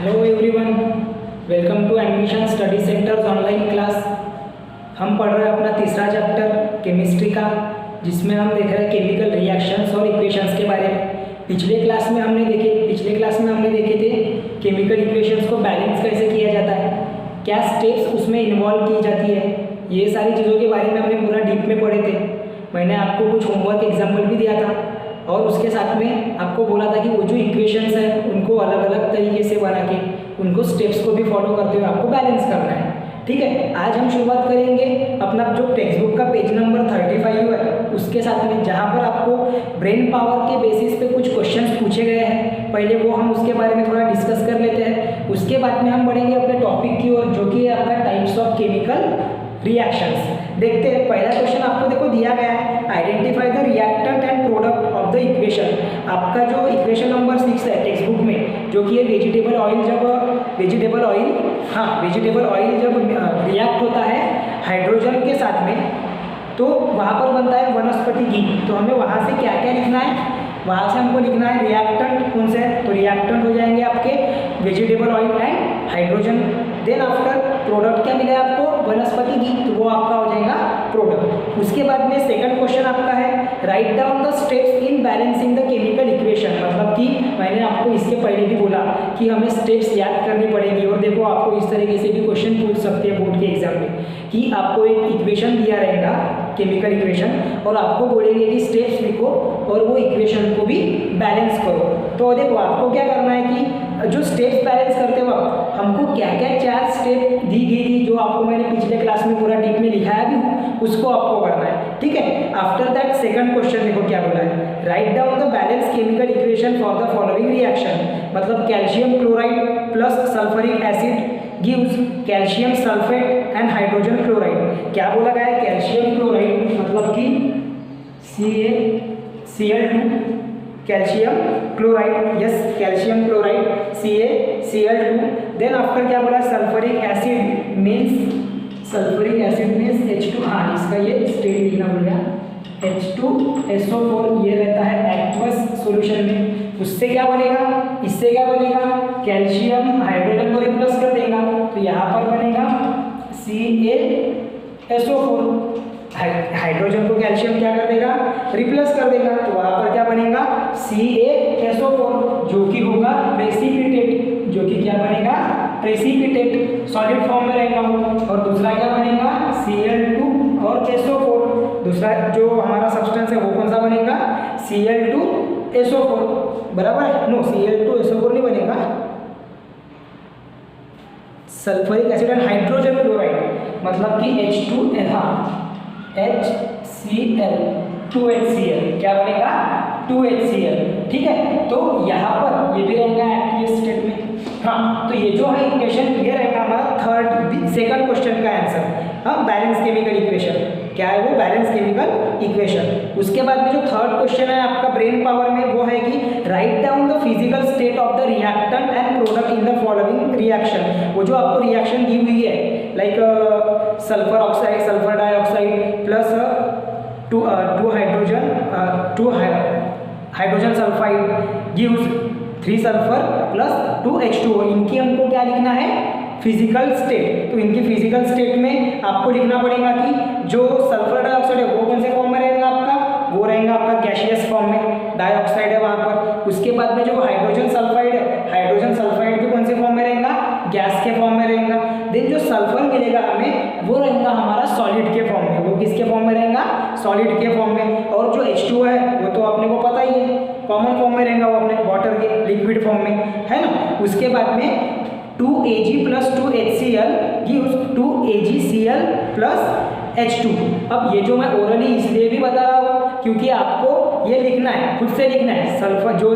Hello everyone, welcome to admission study centres online class. हम पढ़ रहे हैं अपना तीसरा चैप्टर केमिस्ट्री का, जिसमें हम देख रहे हैं केमिकल रिएक्शंस और इक्वेशंस के बारे में। पिछले क्लास में हमने देखे थे केमिकल इक्वेशंस को बैलेंस कैसे किया जाता है, क्या स्टेप्स उसमें इन्वॉल्व की जाती है, ये सारी चीज़ों के बारे में हमने पूरा डीप में पढ़े थे। मैंने आपको कुछ होमवर्क एग्जाम्पल भी दिया था और उसके साथ में आपको बोला था कि वो जो इक्वेशंस हैं उनको अलग अलग तरीके से बना के उनको स्टेप्स को भी फॉलो करते हुए आपको बैलेंस करना है। ठीक है, आज हम शुरुआत करेंगे अपना जो टेक्स्ट बुक का पेज नंबर 35 है उसके साथ में, जहाँ पर आपको ब्रेन पावर के बेसिस पे कुछ क्वेश्चंस पूछे गए हैं। पहले वो हम उसके बारे में थोड़ा डिस्कस कर लेते हैं, उसके बाद में हम बढ़ेंगे अपने टॉपिक की ओर, जो कि है आपका टाइप्स ऑफ केमिकल रिएक्शंस। देखते हैं, पहला क्वेश्चन आपको देखो दिया गया है, identify the reactant and product of the equation. आपका जो इक्वेशन नंबर 6 है टेक्स्ट बुक में, जो कि वेजिटेबल ऑयल जब रिएक्ट होता है हाइड्रोजन के साथ में, तो वहाँ पर बनता है वनस्पति घी। तो हमें वहाँ से क्या क्या लिखना है, वहाँ से हमको लिखना है रिएक्टेंट कौन से है, तो रिएक्टेंट हो जाएंगे आपके vegetable oil and hydrogen. Then after product क्या मिला है आपको, वनस्पति घी, तो वो आपका हो जाएगा प्रोडक्ट। उसके बाद में सेकंड क्वेश्चन आपका है, write down the steps in balancing the chemical equation. मतलब कि मैंने आपको इसके पहले भी बोला कि हमें स्टेप्स याद करनी पड़ेगी, और देखो आपको इस तरीके से भी क्वेश्चन पूछ सकते हैं बोर्ड के एग्जाम में कि आपको एक इक्वेशन दिया रहेगा केमिकल इक्वेशन, और आपको बोलेंगे कि स्टेप्स लिखो और वो इक्वेशन को भी बैलेंस करो। तो देखो आपको क्या करना है कि जो स्टेप्स बैलेंस करते वक्त हमको क्या क्या 4 स्टेप दी गई थी, जो आपको मैंने पिछले क्लास में पूरा डीप में लिखाया भी हूँ, उसको आपको करना है। ठीक है, आफ्टर दैट सेकंड क्वेश्चन देखो क्या बोला है, write down the balance chemical equation for the following reaction. मतलब calcium chloride plus sulphuric acid gives calcium sulphate and hydrogen chloride. क्या बोला गया है, कैल्शियम क्लोराइड मतलब कि CaCl2, calcium chloride, yes calcium chloride CaCl2। Then after क्या बोला, sulphuric acid means H2, हाँ इसका ये स्टेट लिखना पड़ गया, H2SO4 ये रहता है एक्वस सॉल्यूशन में। उससे क्या बनेगा, इससे क्या बनेगा, कैल्शियम हाइड्रोजन को रिप्लेस कर देगा, तो यहाँ पर बनेगा CaSO4। हाइड्रोजन को कैल्शियम क्या कर देगा, रिप्लेस कर देगा, तो वहाँ पर क्या बनेगा CaSO4, जो कि होगा प्रेसिपिटेट, जो कि क्या बनेगा प्रेसिपिटेट, सॉलिड फॉर्म में रहेगा। और दूसरा क्या बनेगा Cl2 और SO4, दूसरा जो हमारा सब्सटेंस है वो कौन सा बनेगा Cl2SO4, बराबर है, नो Cl2SO4 नहीं बनेगा, sulphuric acid and hydrogen chloride मतलब कि H2, हाँ HCl 2HCl क्या बनेगा 2HCl। ठीक है, तो यहाँ पर ये भी रहेगा एक्टिव स्टेट में। हाँ, तो ये जो है इक्वेशन ये रहेगा हमारा सेकंड क्वेश्चन का आंसर। हाँ, बैलेंस केमिकल इक्वेशन क्या है, वो बैलेंस केमिकल इक्वेशन। उसके बाद में जो थर्ड क्वेश्चन है आपका ब्रेन पावर में, वो है कि right down the physical state of the reactant and product in the following reaction. वो जो आपको रिएक्शन दी हुई है, like sulphur oxide, sulphur dioxide plus two hydrogen sulphide gives 3 sulphur plus 2 H2O। इनकी हमको क्या लिखना है, फिजिकल स्टेट। तो इनकी फिजिकल स्टेट में आपको लिखना पड़ेगा कि जो सल्फर डाइऑक्साइड है वो कौन से फॉर्म में रहेगा आपका, वो रहेगा आपका गैसियस फॉर्म में, डाइऑक्साइड है वहाँ पर। उसके बाद में जो हाइड्रोजन सल्फाइड है, हाइड्रोजन सल्फाइड भी कौन से फॉर्म में रहेगा, गैस के फॉर्म में रहेगा। देन जो सल्फर मिलेगा हमें वो रहेगा हमारा सॉलिड के फॉर्म में, वो किसके फॉर्म में रहेगा, सॉलिड के फॉर्म में। और जो H2O है वो तो अपने को पता ही है, कॉमन फॉर्म में रहेगा, वो अपने वाटर के लिक्विड फॉर्म में है ना। उसके बाद में 2Ag plus 2HCl gives 2AgCl plus H2। अब ये जो मैं ओरली इसलिए भी बता रहा हूँ क्योंकि आपको ये लिखना है, खुद से लिखना है, सल्फर जो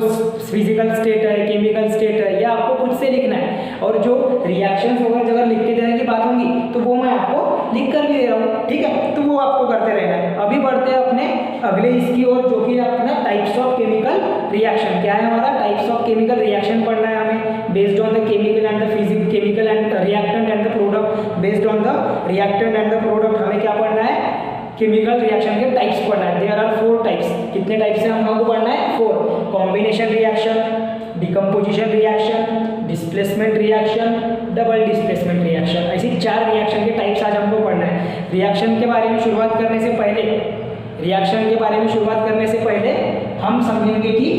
फिजिकल स्टेट है, केमिकल स्टेट है, ये आपको खुद से लिखना है। और जो रिएक्शंस वगैरह अगर लिख के देने की बात होगी तो वो मैं आपको लिख कर भी दे रहा हूँ। ठीक है, तो वो आपको करते रहना है। अभी बढ़ते हैं अपने अगले इसकी ओर, जो कि अपना टाइप्स ऑफ केमिकल रिएक्शन। क्या है हमारा, टाइप्स ऑफ केमिकल रिएक्शन पढ़ना है हमें, based on the chemical and the physical, chemical and reactant and the product. Based on the reactant and the product हमें क्या पढ़ना है, केमिकल रिएक्शन के टाइप्स पढ़ना है। There are 4 types. कितने टाइप्स से हमको पढ़ना है, 4। Combination reaction, decomposition reaction, displacement displacement reaction, double displacement reaction, ऐसी 4 रिएक्शन के टाइप्स आज हमको पढ़ना है। रिएक्शन के बारे में शुरुआत करने से पहले हम समझेंगे कि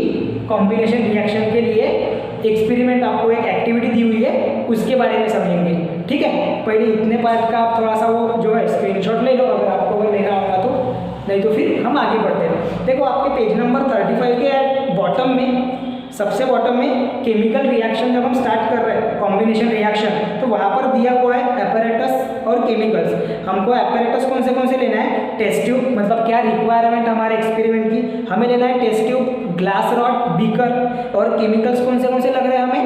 कॉम्बिनेशन रिएक्शन के लिए एक्सपेरिमेंट, आपको एक एक्टिविटी दी हुई है उसके बारे में समझेंगे, ठीक है। पहले इतने पार्ट का आप थोड़ा सा वो जो है स्क्रीनशॉट ले लो अगर आपको अगर लेना होगा तो, नहीं तो फिर हम आगे बढ़ते हैं। देखो आपके पेज नंबर 35 के बॉटम में, सबसे बॉटम में केमिकल रिएक्शन जब हम स्टार्ट कर रहे हैं कॉम्बिनेशन रिएक्शन, तो वहाँ पर दिया हुआ है एपैरेटस और केमिकल्स। हमको एपैरेटस कौन से लेना है, टेस्ट ट्यूब, मतलब क्या रिक्वायरमेंट हमारे एक्सपेरिमेंट की, हमें लेना है test tube, glass rod, beaker, और केमिकल्स कौन से लग रहे हैं हमें,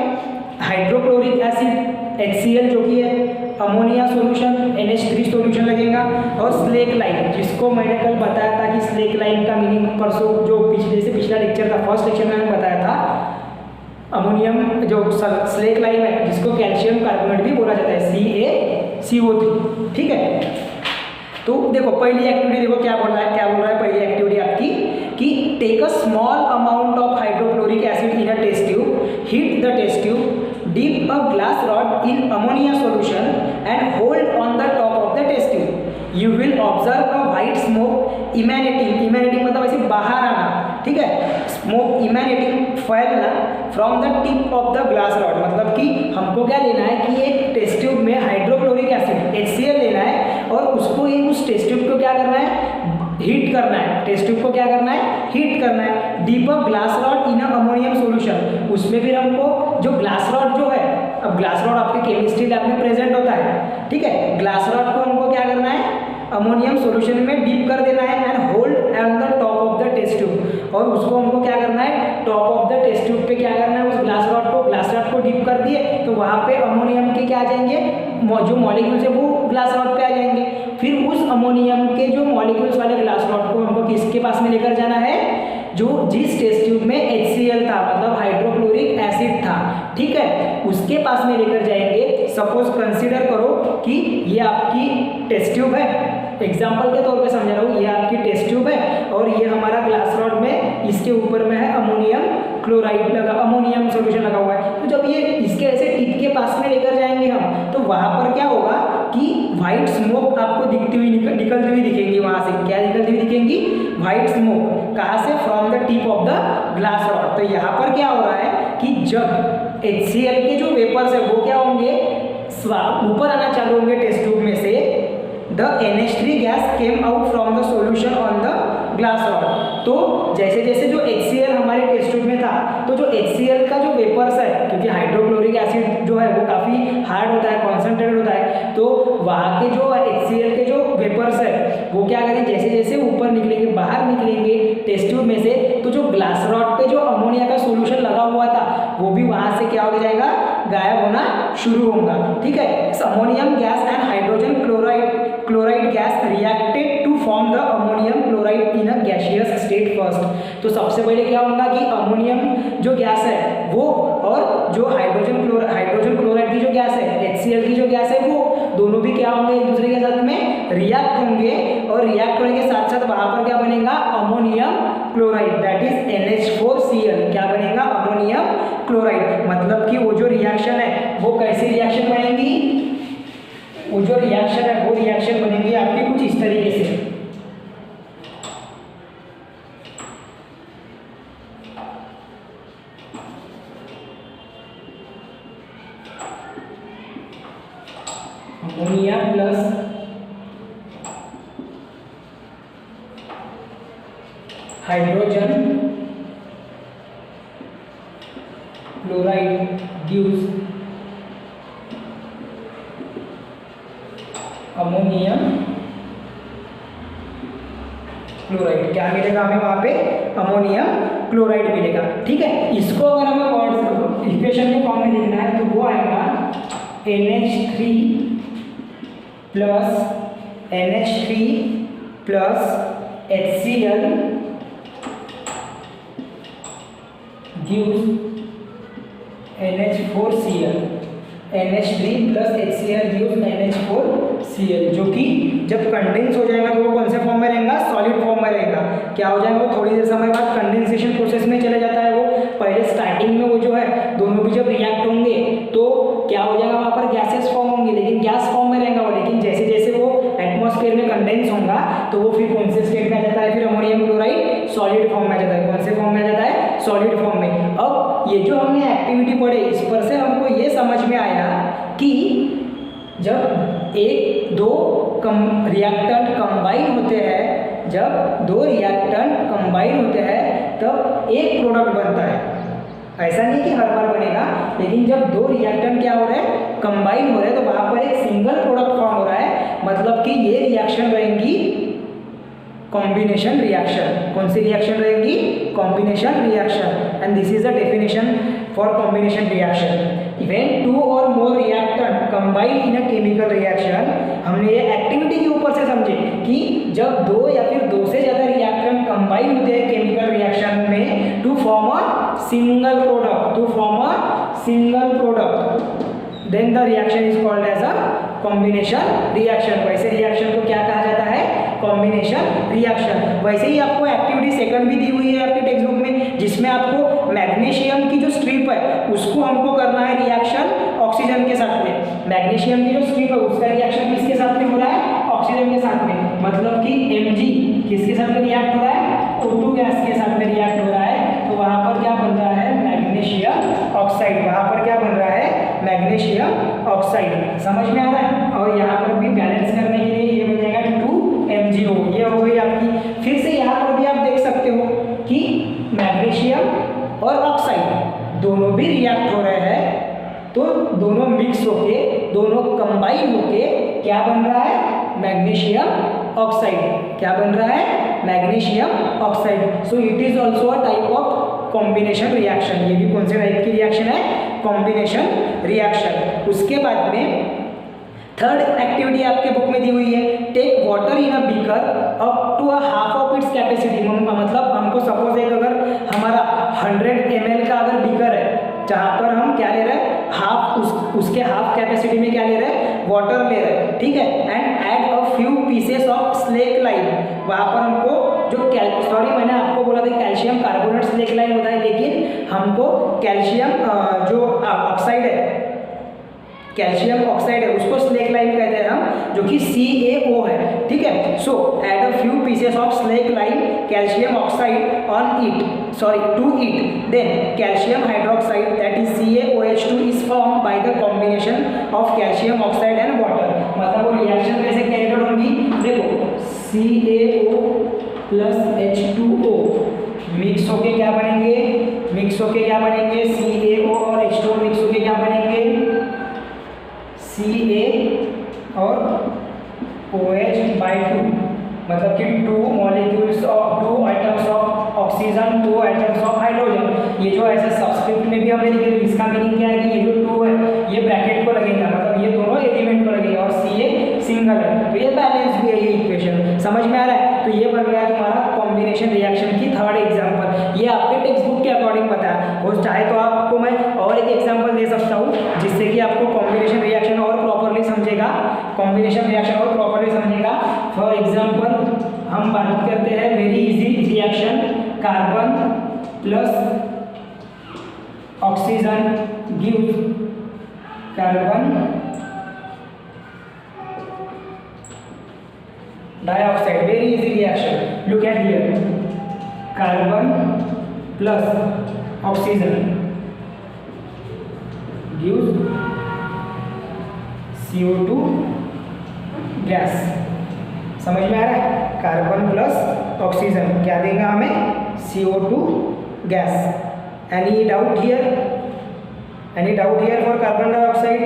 हाइड्रोक्लोरिक एसिड HCl जो कि है, अमोनिया सॉल्यूशन NH3 सॉल्यूशन लगेगा, और स्लेक लाइम, जिसको मैंने कल बताया था कि स्लेक लाइम का मीनिंग परसों जो पिछला लेक्चर था, फर्स्ट लेक्चर में मैंने बताया था, अमोनियम जो स्लेक लाइम है जिसको कैल्शियम कार्बोनेट भी बोला जाता है, CaCO3, ठीक है। तो देखो पहली एक्टिविटी देखो क्या बोल रहा है पहली एक्टिविटी आपकी कि take a small amount of hydrochloric acid in a test tube, heat the test tube, dip a glass rod in ammonia solution and hold on the top of the test tube. You will observe a white smoke emanating मतलब ऐसे बाहर आना, ठीक है, smoke emanating फैलना from the tip of the glass rod, मतलब कि हमको क्या लेना है कि एक टेस्ट ट्यूब में हाइड्रोक्लोरिक एसिड HCl लेना है और उसको उस टेस्ट ट्यूब को क्या करना है, हीट करना है, टेस्ट ट्यूब को क्या करना है, हीट करना है, deep a glass rod in a ammonium solution, उसमें फिर हमको जो ग्लास रॉड जो है, अब ग्लास रॉड आपके केमिस्ट्री लैब में प्रेजेंट होता है, ठीक है, ग्लास रॉड को हमको क्या करना है, अमोनियम सॉल्यूशन में डीप कर देना है and hold on the top of the test tube, और उसको हमको क्या करना है, top of the test tube पे क्या करना है, उस ग्लास रॉड को डीप कर दिए तो वहाँ पे अमोनियम के क्या आ जाएंगे, जो मॉलिक्यूल्स है वो ग्लास रॉड पे आ जाएंगे, फिर उस अमोनियम के जो मॉलिक्यूल्स वाले ग्लास रॉड को हमको किसके पास में लेकर जाना है, जो जिस टेस्ट ट्यूब में HCl था, मतलब हाइड्रोक्लोरिक एसिड था, ठीक है, उसके पास में लेकर जाएंगे। सपोज कंसीडर करो कि ये आपकी टेस्ट ट्यूब है, एग्जाम्पल के तौर पे समझा रहा हूँ, ये आपकी टेस्ट ट्यूब है और ये हमारा ग्लास रॉड में इसके ऊपर में है अमोनियम क्लोराइड लगा, अमोनियम सॉल्यूशन लगा हुआ है। तो जब ये इसके ऐसे टिप के पास में लेकर जाएंगे हम, तो वहाँ पर क्या होगा कि व्हाइट स्मोक आपको दिखती हुई निकलती हुई दिखेंगी, वहाँ से क्या निकलती हुई दिखेंगी, व्हाइट स्मोक, कहाँ से, from the tip of the glass rod. तो यहाँ पर क्या हो रहा है कि जब HCl के जो वेपर्स है वो क्या होंगे, ऊपर आना चालू होंगे टेस्ट ट्यूब में से, the NH3 gas came out from the solution on the glass rod. तो जैसे जैसे जो HCl हमारे टेस्ट ट्यूब में था, तो जो HCl का जो वेपर्स है, क्योंकि हाइड्रोक्लोरिक एसिड जो है वो काफ़ी हार्ड होता है, कॉन्सेंट्रेटेड होता है, तो वहाँ के जो HCl के जो वेपर्स है वो क्या करें, जैसे जैसे ऊपर निकलेंगे, बाहर निकलेंगे टेस्ट ट्यूब में से, तो जो ग्लास रॉड पे जो अमोनिया का सोल्यूशन लगा हुआ था वो भी वहाँ से क्या हो जाएगा, गायब होना शुरू होगा, ठीक है। Ammonium gas and hydrogen chloride gas reacted to form the ammonium chloride in a gaseous state first. तो सबसे पहले क्या होगा कि अमोनियम जो गैस है वो और जो हाइड्रोजन क्लोराइड की जो गैस है, HCl की जो गैस है, वो दोनों भी क्या होंगे, एक दूसरे के साथ में रिएक्ट होंगे, और रिएक्ट होने के साथ साथ वहाँ पर क्या बनेगा, ammonium chloride, that is NH4Cl, क्या बनेगा, अमोनियम क्लोराइड। मतलब कि वो जो रिएक्शन है वो कैसी रिएक्शन बनेगी, वो जो रिएक्शन है वो रिएक्शन बनेगी आपकी कुछ इस तरीके से, ammonia plus hydrogen chloride gives ammonium chloride. क्या मिलेगा हमें वहाँ पे, अमोनियम क्लोराइड मिलेगा, ठीक है। इसको अगर हमें वर्ड इक्वेशन के फॉर्म में लिखना है तो वो आएगा NH3 plus HCl gives NH4Cl, NH3 plus HCl gives NH4Cl, जो कि जब कंडेंस हो जाएगा तो वो कौन से फॉर्म में रहेगा, सॉलिड फॉर्म में रहेगा। क्या हो जाएगा, थोड़ी देर समय बाद कंडेंसेशन प्रोसेस में चले जाता है वो। पहले स्टार्टिंग में वो जो है दोनों भी जब रिएक्ट होंगे तो सॉलिड फॉर्म में आ जाता है। कौन से फॉर्म में आ जाता है? सॉलिड फॉर्म में। अब ये जो हमने एक्टिविटी पढ़े, इस पर से हमको ये समझ में आया कि जब एक दो रिएक्टेंट कंबाइन होते हैं, जब दो रिएक्टेंट कंबाइन होते हैं तब एक प्रोडक्ट बनता है। ऐसा नहीं कि हर बार बनेगा, लेकिन जब दो रिएक्टेंट क्या हो रहे हैं? कंबाइन हो रहे हैं, तो वहां पर एक सिंगल प्रोडक्ट फॉर्म हो रहा है। मतलब कि ये रिएक्शन रहेंगी कॉम्बिनेशन रिएक्शन। कौन सी रिएक्शन रहेंगी? Combination reaction. And this is the definition for combination reaction. When two or more reactant combine in a chemical reaction, हमने ये एक्टिविटी के ऊपर से समझे कि जब दो या फिर दो से ज्यादा रिएक्टेंट कंबाइन होते हैं केमिकल रिएक्शन में to form a single product, then the reaction is called as a combination reaction. वैसे रिएक्शन को क्या कहा जाता है? Combination reaction. वैसे ही आपको एक्टिविटी सेकंड भी दी हुई है आपके टेक्स्ट बुक में, जिसमें आपको मैग्नीशियम की जो स्ट्रिप है उसको हमको करना है रिएक्शन ऑक्सीजन के साथ में। मैग्नीशियम की जो स्ट्रिप है उसका रिएक्शन किसके साथ में हो रहा है? ऑक्सीजन के साथ में। मतलब कि Mg किसके साथ में रिएक्ट हो रहा है? O2 गैस के साथ में रिएक्ट हो रहा है। तो वहां पर क्या बन रहा है? Magnesium oxide. वहां पर क्या बन रहा है? Magnesium oxide. समझ में आ रहा है? और यहाँ पर भी बैलेंस करने के लिए ये बन जाएगा 2MgO। ये हो गई आपकी। फिर से यहाँ पर भी आप देख सकते हो कि मैग्नीशियम और ऑक्साइड दोनों भी रिएक्ट हो रहे हैं, तो दोनों मिक्स होके, दोनों कंबाइन होके क्या बन रहा है? Magnesium oxide. क्या बन रहा है? Magnesium oxide. So it is also a type of combination reaction. ये भी कौन से टाइप की रिएक्शन है? Combination reaction. उसके बाद में थर्ड एक्टिविटी आपके बुक में दी हुई है, take water in a beaker up to a half of its capacity. मतलब हमको सपोज एक अगर हमारा 100 ml का अगर बीकर है, जहाँ पर हम क्या ले रहे हैं? उसके हाफ कैपेसिटी में क्या ले रहे हैं? वाटर ले रहे हैं, ठीक है। And add a few pieces of slake lime. वहाँ पर हमको जो मैंने आपको बोला था कैल्शियम कार्बोनेट स्लेक लाइम होता है, लेकिन हमको कैल्शियम जो ऑक्साइड है, कैल्शियम ऑक्साइड है, उसको स्लेक लाइम कहते हैं हम, जो कि CaO है, ठीक है। So add a few pieces of slake lime calcium oxide to it, then calcium hydroxide that is CaOH2 is form by the combination of calcium oxide and water. मतलब वो रिएक्शन कैसे कैरिड आउट होंगी? देखो, CaO plus H2O mix होके क्या बनेंगे? CaO और H2O mix होके क्या बनेंगे? Ca और OH/2। मतलब कि 2 items of oxygen, 2 items of hydrogen. ये जो ऐसे सब्सक्रिप्ट में भी हमने लिखे, इसका मीनिंग क्या है कि ये जो 2 है ये ब्रैकेट को लगेगा, मतलब ये दोनों एलिमेंट को लगेगा, और Ca सिंगल है, तो ये बैलेंस भी है ये इक्वेशन। समझ में आ रहा है? तो ये बन गया तुम्हारा कॉम्बिनेशन रिएक्शन की थर्ड एग्जाम्पल। ये आपके टेक्स्ट बुक के अकॉर्डिंग बताया, और चाहे तो आपको मैं और एक एग्जाम्पल दे सकता हूँ जिससे कि आपको कॉम्बिनेशन रिएक्शन और प्रॉपरली समझेगा। फॉर एग्जाम्पल हम बात करते हैं very easy reaction, carbon plus oxygen gives carbon dioxide. Very easy reaction, look at here, carbon plus oxygen gives CO2 gas. समझ में आ रहा है? कार्बन प्लस ऑक्सीजन क्या देगा हमें? CO2 gas. Any doubt here for carbon dioxide?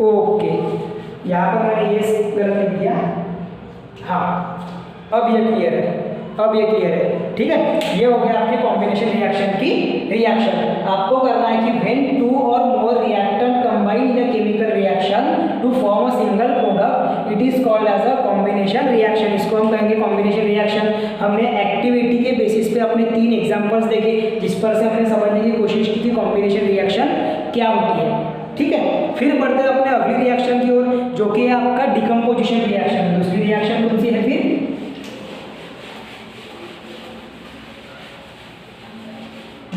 Okay, यहाँ पर मैंने ये गलत लिख दिया। हाँ, अब ये क्लियर है, ठीक है। ये हो गया आपके कॉम्बिनेशन रिएक्शन की रिएक्शन। आपको करना है कि व्हेन 2 और more reactant combine in a chemical reaction to form a single product, it is called as a combination reaction. इसको हम कहेंगे कॉम्बिनेशन रिएक्शन। हमने एक्टिविटी के बेसिस पे अपने 3 एग्जांपल्स देखे, जिस पर से हमने समझने की कोशिश की कि कॉम्बिनेशन रिएक्शन क्या होती है, ठीक है। फिर बढ़ते हैं अपने अगली रिएक्शन की ओर, जो कि है आपका डिकम्पोजिशन रिएक्शन। दूसरी रिएक्शन कौन सी है फिर?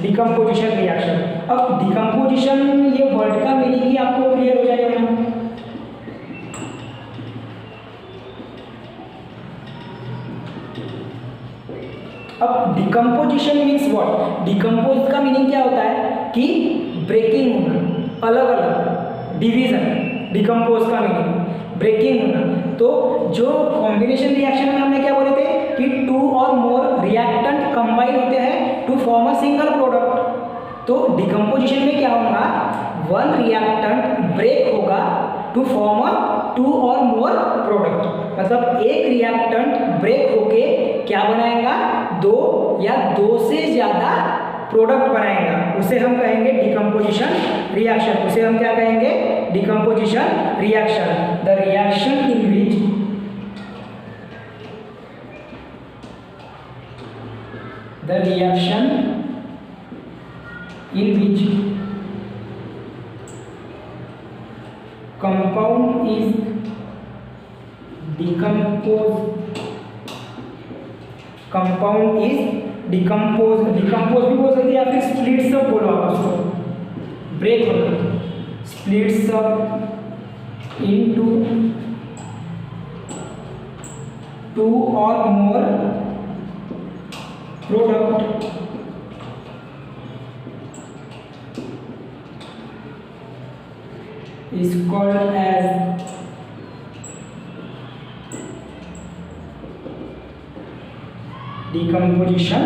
Decomposition reaction. अब डिकम्पोजिशन ये वर्ड का मीनिंग ही आपको क्लियर हो जाएगा ना। अब डिकम्पोजिशन मीन्स व्हाट, डिकम्पोज का मीनिंग क्या होता है कि ब्रेकिंग होना, अलग अलग, डिवीजन, डिकम्पोज का मीनिंग ब्रेकिंग होना। तो जो कॉम्बिनेशन रिएक्शन में हमने क्या बोले थे कि to or more reactant combine होते हैं to form a single product. तो डिकम्पोजिशन में क्या होगा, वन रिएक्टेंट ब्रेक होगा to form a two or more product, मतलब एक रिएक्टेंट ब्रेक होके क्या बनाएगा, दो या दो से ज़्यादा प्रोडक्ट बनाएगा, उसे हम कहेंगे डिकम्पोजिशन रिएक्शन। उसे हम क्या कहेंगे, decomposition reaction. The reaction in which compound is decomposed भी बोल सकते हैं या फिर स्प्लिट्स अप बोलो आप उसको, ब्रेक होना, splits up into two or more product is called as decomposition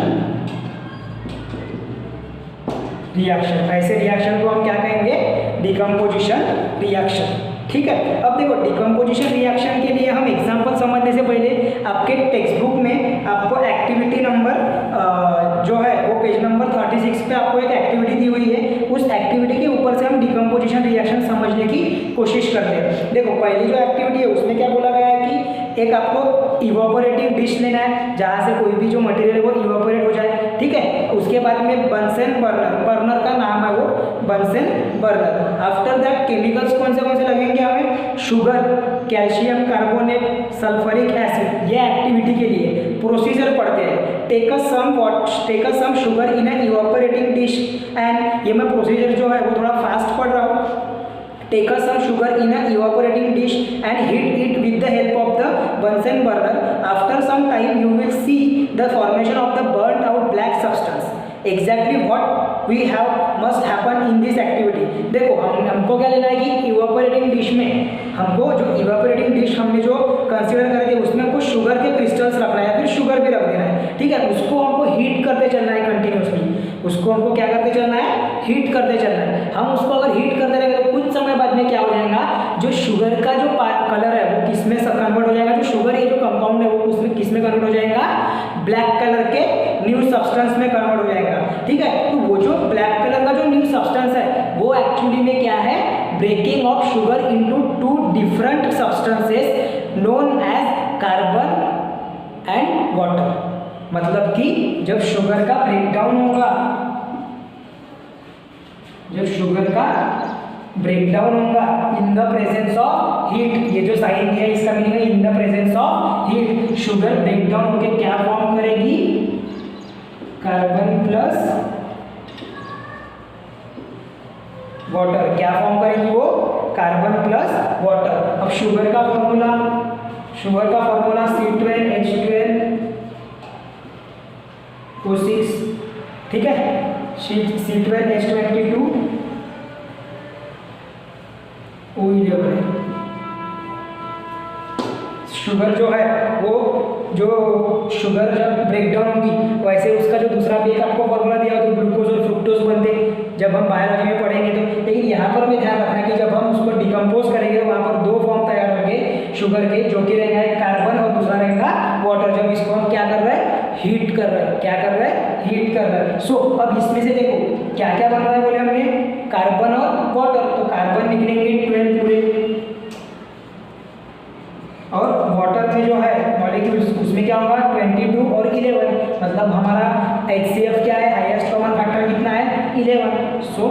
reaction. ऐसे रिएक्शन को हम क्या कहेंगे, डिकम्पोजिशन रिएक्शन। ठीक है, अब देखो डिकम्पोजिशन रिएक्शन के लिए हम एग्जांपल समझने से पहले आपके टेक्स्ट बुक में आपको एक्टिविटी नंबर जो है वो पेज नंबर 36 पे आपको एक एक्टिविटी दी हुई है। उस एक्टिविटी के ऊपर से हम डिकम्पोजिशन रिएक्शन समझने की कोशिश करते हैं। देखो पहली जो एक्टिविटी है उसमें क्या बोला गया है कि एक आपको इवापोरेटिव डिश लेना है जहाँ से कोई भी जो मटेरियल है वो इवापोरेट हो जाए। ठीक है, उसके बाद में बंसन बर्नर का नाम है वो Bunsen burner. After that chemicals कौन से लगेंगे हमें, sugar, calcium carbonate, sulphuric acid. ये एक्टिविटी के लिए प्रोसीजर पढ़ते हैं। Take a some sugar in an evaporating dish and, ये मैं प्रोसीजर जो है वो थोड़ा फास्ट पढ़ रहा हूँ। Take some sugar in an evaporating dish and heat it with the help of the Bunsen burner. After some time, you will see the formation of the burnt out black substance. Exactly what we have must happen in this activity. देखो हमको क्या लेना है कि evaporating dish में हमको जो evaporating dish हमने जो कंसीडर करे थे उसमें कुछ शुगर के क्रिस्टल्स रखना है या फिर शुगर भी रख देना है। ठीक है, उसको हमको हीट करते चलना है कंटिन्यूसली। उसको हमको क्या करते चलना है, हीट करते चलना है। हम उसको अगर हीट करते रहेंगे तो कुछ समय बाद में क्या हो जाएगा, जो शुगर का जो कलर है वो किस में कन्वर्ट हो जाएगा, जो शुगर ये जो कंपाउंड है वो उसमें किस में कन्वर्ट हो जाएगा, ब्लैक कलर के न्यू सब्सटेंस में कन्वर्ट हो जाएगा। ठीक है, तो वो जो ब्लैक कलर का जो न्यू सब्सटेंस है वो एक्चुअली में क्या है, breaking of sugar into two different substances known as carbon and water. मतलब कि जब शुगर का ब्रेकडाउन होगा, जब शुगर का ब्रेकडाउन होगा in the presence of heat, ये जो साइन दिया है इसका मीनिंग है in the presence of heat. Sugar breakdown होकर क्या फॉर्म करेगी, कार्बन प्लस वाटर। क्या फॉर्म करेगी वो, कार्बन प्लस वाटर। अब शुगर का फॉर्मूला C12H12O6। ठीक है, C12H22 O11। शुगर जो है वो जो शुगर जब ब्रेकडाउन होगी वैसे उसका जो दूसरा भी एक आपको फॉर्मूला दिया तो ग्लूकोज और फ्रुक्टोज बनते, जब हम बायोलॉजी में पढ़ेंगे तो। लेकिन यहाँ पर हमें ध्यान रखना है कि जब हम उसको डिकम्पोज करेंगे तो वहाँ पर दो फॉर्म तैयार होंगे शुगर के, जो कि रहेगा एक कार्बन और दूसरा रहेगा वाटर। जब इसको हम क्या कर रहे हैं, हीट कर रहे हैं। क्या कर रहे हैं, हीट कर रहे हैं। सो अब इसमें से देखो क्या क्या बन रहा है, बोले हमने कार्बन और वाटर, तो कार्बन निकलेंगे 12 पूरे, और वाटर में जो है मॉलिक्यूल्स उसमें क्या होगा 22 और 11। मतलब हमारा HCF क्या है, हाईएस्ट कॉमन फैक्टर कितना है, 11। सो